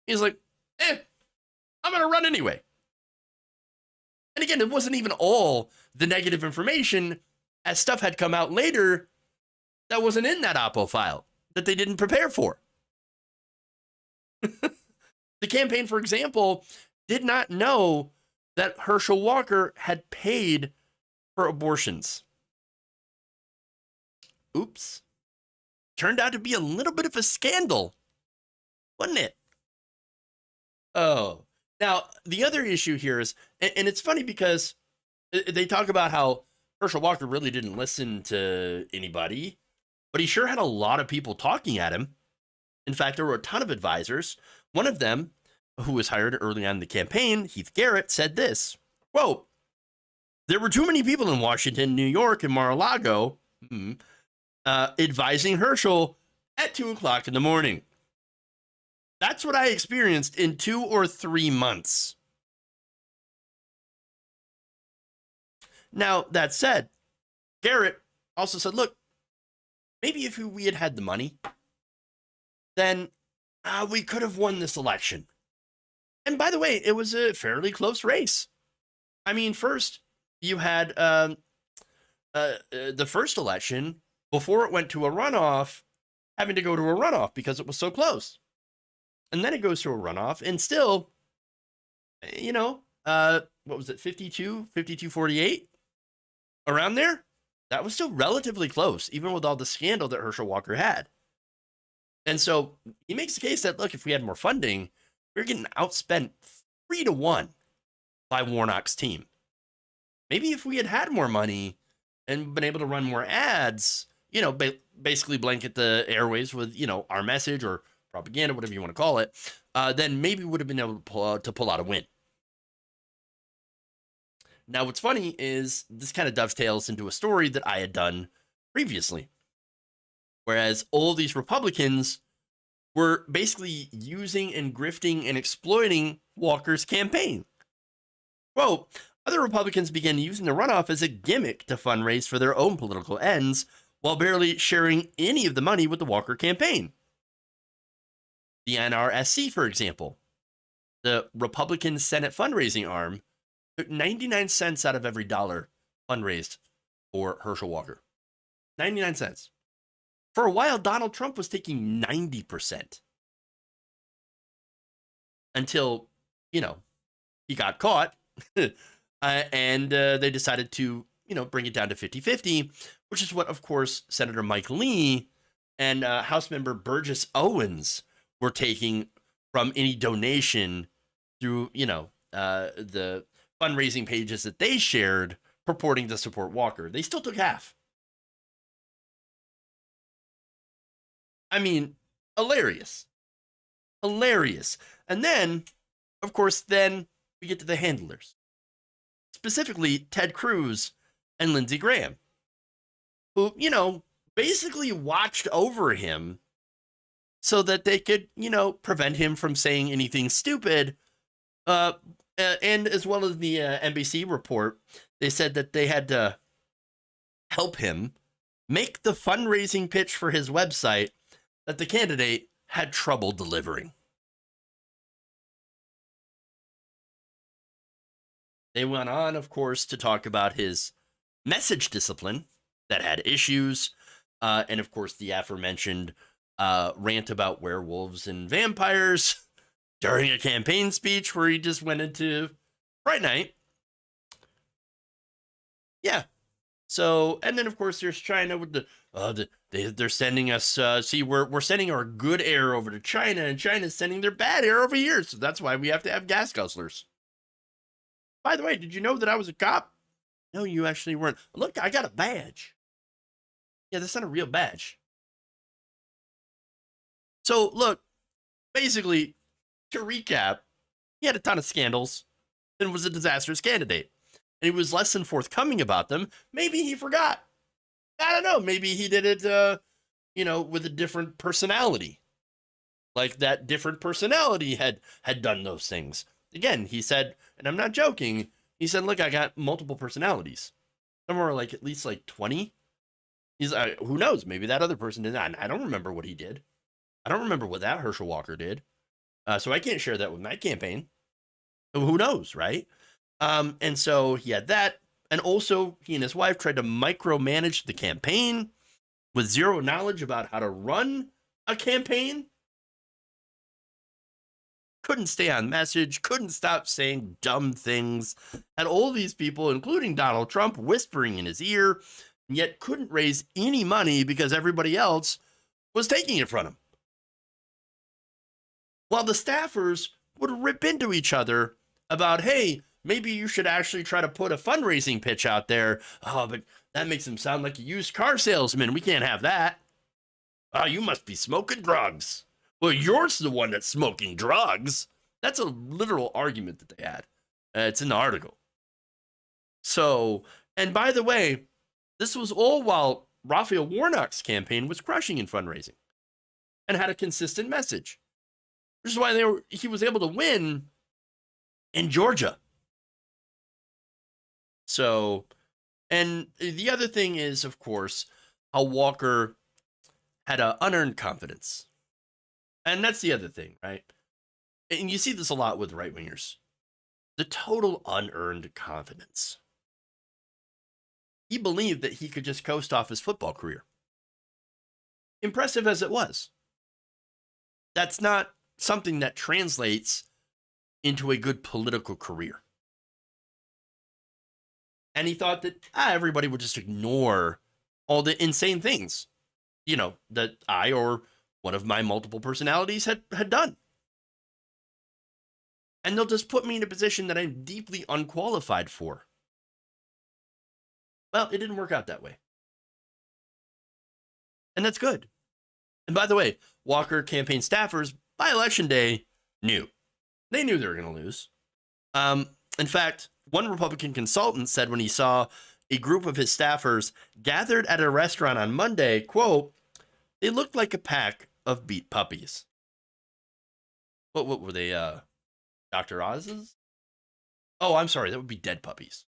is like, I'm going to run anyway. And again, it wasn't even all the negative information, as stuff had come out later that wasn't in that oppo file that they didn't prepare for. The campaign, for example, did not know that Herschel Walker had paid for abortions. Oops. Turned out to be a little bit of a scandal, wasn't it? Oh, now the other issue here is, and it's funny because they talk about how Herschel Walker really didn't listen to anybody, but he sure had a lot of people talking at him. In fact, there were a ton of advisors. One of them, who was hired early on in the campaign, Heath Garrett, said this, quote, "There were too many people in Washington, New York, and Mar-a-Lago advising Herschel at 2 o'clock in the morning. That's what I experienced in 2 or 3 months." Now, that said, Garrett also said, look, maybe if we had had the money, then we could have won this election. And by the way, it was a fairly close race. I mean, first, you had the first election, before it went to a runoff, having to go to a runoff because it was so close. And then it goes to a runoff, and still, what was it, 52-48? Around there? That was still relatively close, even with all the scandal that Herschel Walker had. And so he makes the case that, look, if we had more funding, we were getting outspent 3-1 by Warnock's team. Maybe if we had had more money and been able to run more ads, basically blanket the airwaves with, our message or propaganda, whatever you want to call it, then maybe we would have been able to pull out a win. Now, what's funny is this kind of dovetails into a story that I had done previously, whereas all these Republicans were basically using and grifting and exploiting Walker's campaign. Quote, "Other Republicans began using the runoff as a gimmick to fundraise for their own political ends, while barely sharing any of the money with the Walker campaign. The NRSC, for example, the Republican Senate fundraising arm, took 99 cents out of every dollar fundraised for Herschel Walker. 99 cents. For a while, Donald Trump was taking 90%. Until he got caught and they decided to, bring it down to 50-50, which is what, of course, Senator Mike Lee and House member Burgess Owens were taking from any donation through, the fundraising pages that they shared purporting to support Walker. They still took half. I mean, hilarious. Hilarious. And then, of course, we get to the handlers. Specifically, Ted Cruz and Lindsey Graham, who, basically watched over him so that they could, prevent him from saying anything stupid. And as well as the NBC report, they said that they had to help him make the fundraising pitch for his website that the candidate had trouble delivering. They went on, of course, to talk about his message discipline that had issues, and of course the aforementioned rant about werewolves and vampires during a campaign speech where he just went into Fright Night. Yeah. So, and then of course there's China with they're sending us, we're sending our good air over to China, and China's sending their bad air over here. So that's why we have to have gas guzzlers. By the way, did you know that I was a cop? No, you actually weren't. Look, I got a badge. Yeah, that's not a real badge. So look, basically, to recap, he had a ton of scandals and was a disastrous candidate. And he was less than forthcoming about them. Maybe he forgot. I don't know. Maybe he did it, with a different personality. Like that different personality had done those things. Again, he said, and I'm not joking, he said, look, I got multiple personalities. Somewhere like at least like 20. He's who knows? Maybe that other person did that. I don't remember what he did. I don't remember what that Herschel Walker did. So I can't share that with my campaign. Who knows, right? And so he had that. And also, he and his wife tried to micromanage the campaign with zero knowledge about how to run a campaign. Couldn't stay on message, couldn't stop saying dumb things. Had all these people, including Donald Trump, whispering in his ear, and yet couldn't raise any money because everybody else was taking it from him. While the staffers would rip into each other about, hey, maybe you should actually try to put a fundraising pitch out there. Oh, but that makes him sound like a used car salesman. We can't have that. Oh, you must be smoking drugs. Well, you're the one that's smoking drugs. That's a literal argument that they had. It's in the article. So, and by the way, this was all while Raphael Warnock's campaign was crushing in fundraising and had a consistent message. Which is why he was able to win in Georgia. So, and the other thing is, of course, how Walker had an unearned confidence. And that's the other thing, right? And you see this a lot with right-wingers. The total unearned confidence. He believed that he could just coast off his football career. Impressive as it was. That's not something that translates into a good political career. And he thought that everybody would just ignore all the insane things, that I or one of my multiple personalities had done. And they'll just put me in a position that I'm deeply unqualified for. Well, it didn't work out that way. And that's good. And by the way, Walker campaign staffers, by election day, knew. They knew they were going to lose. In fact, one Republican consultant said when he saw a group of his staffers gathered at a restaurant on Monday, quote, they looked like a pack of beat puppies. What were they, Dr. Oz's? Oh, I'm sorry, that would be dead puppies.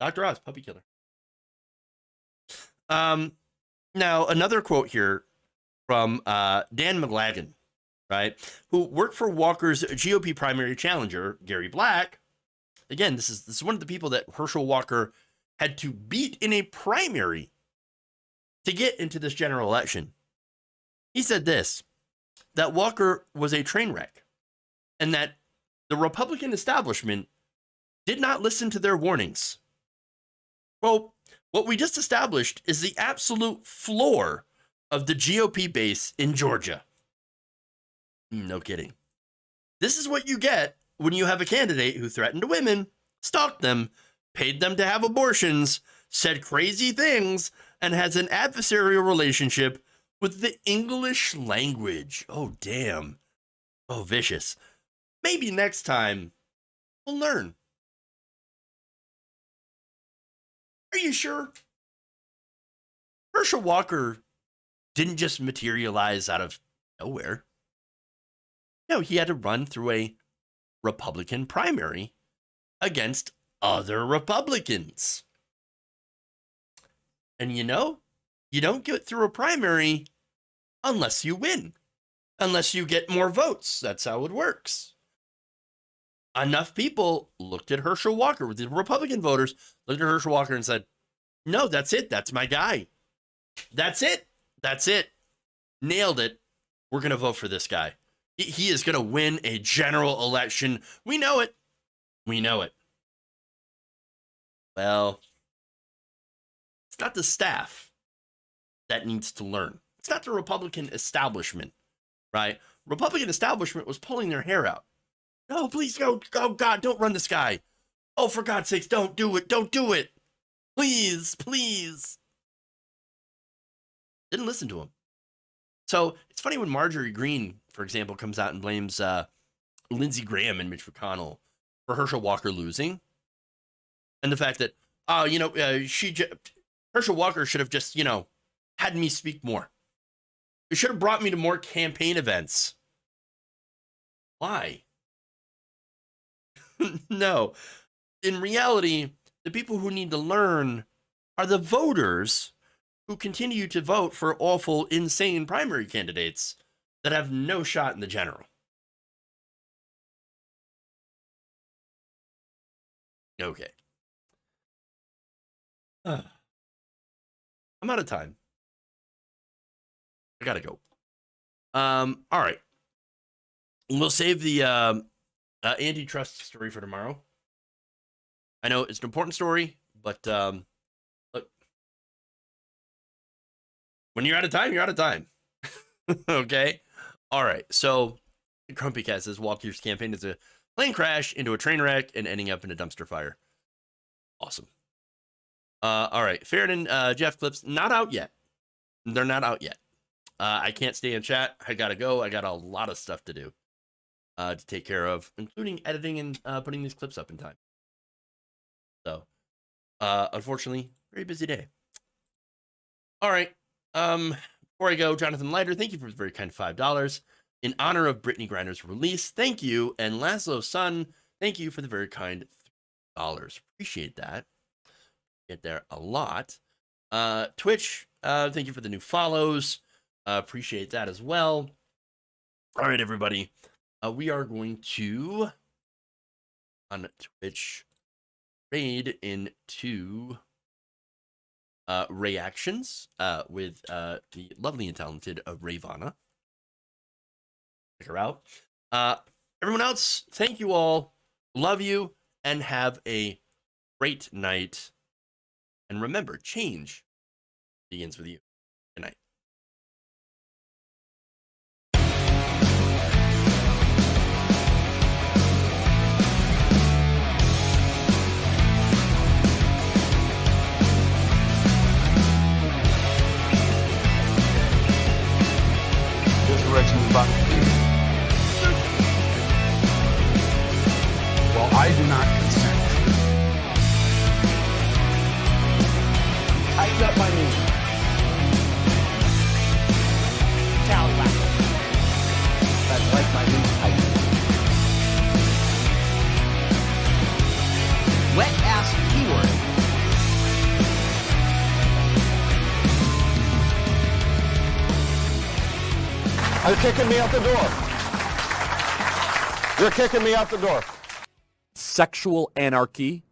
Dr. Oz, puppy killer. Now, another quote here from Dan McLagan, right, who worked for Walker's GOP primary challenger, Gary Black. Again, this is one of the people that Herschel Walker had to beat in a primary to get into this general election. He said this, that Walker was a train wreck and that the Republican establishment did not listen to their warnings. Well, what we just established is the absolute floor of the GOP base in Georgia. No kidding. This is what you get when you have a candidate who threatened women, stalked them, paid them to have abortions, said crazy things, and has an adversarial relationship with the English language. Oh, damn. Oh, vicious. Maybe next time we'll learn. Are you sure? Herschel Walker didn't just materialize out of nowhere. No, he had to run through a Republican primary against other Republicans. And you don't get through a primary unless you win, unless you get more votes. That's how it works. Enough people looked at Herschel Walker, the Republican voters looked at Herschel Walker and said, no, that's it. That's my guy. That's it. That's it. Nailed it. We're going to vote for this guy. He is going to win a general election. We know it. We know it. Well, it's not the staff that needs to learn. It's not the Republican establishment, right? Republican establishment was pulling their hair out. No, please go. Oh, God, don't run this guy. Oh, for God's sakes, don't do it. Don't do it. Please, please. Didn't listen to him. So it's funny when Marjorie Greene, for example, comes out and blames Lindsey Graham and Mitch McConnell for Herschel Walker losing. And the fact that, Herschel Walker should have just, had me speak more. It should have brought me to more campaign events. Why? No. In reality, the people who need to learn are the voters who continue to vote for awful, insane primary candidates that have no shot in the general. Okay. I'm out of time. I gotta go. All right. We'll save the antitrust story for tomorrow. I know it's an important story, but look, when you're out of time, you're out of time. Okay? All right. So, Grumpy Cat says Walker's campaign is a plane crash into a train wreck and ending up in a dumpster fire. Awesome. All right. Fairden, Jeff clips, not out yet. They're not out yet. I can't stay in chat. I gotta go. I got a lot of stuff to do to take care of, including editing and putting these clips up in time. So, unfortunately, very busy day. All right. Before I go, Jonathan Leiter, thank you for the very kind $5 in honor of Brittney Griner's release. Thank you. And Laszlo's son, thank you for the very kind $3. Appreciate that. Get there a lot. Twitch, thank you for the new follows. Appreciate that as well. All right, everybody. We are going to, on Twitch, raid into reactions with the lovely and talented Ravana. Check her out. Everyone else, thank you all. Love you and have a great night. And remember, change begins with you. Good night. Resurrection is about the people. Well, I do not consent. Tighten up my knee. I like my knee tight. Wet ass keyword. You're kicking me out the door. You're kicking me out the door. Sexual anarchy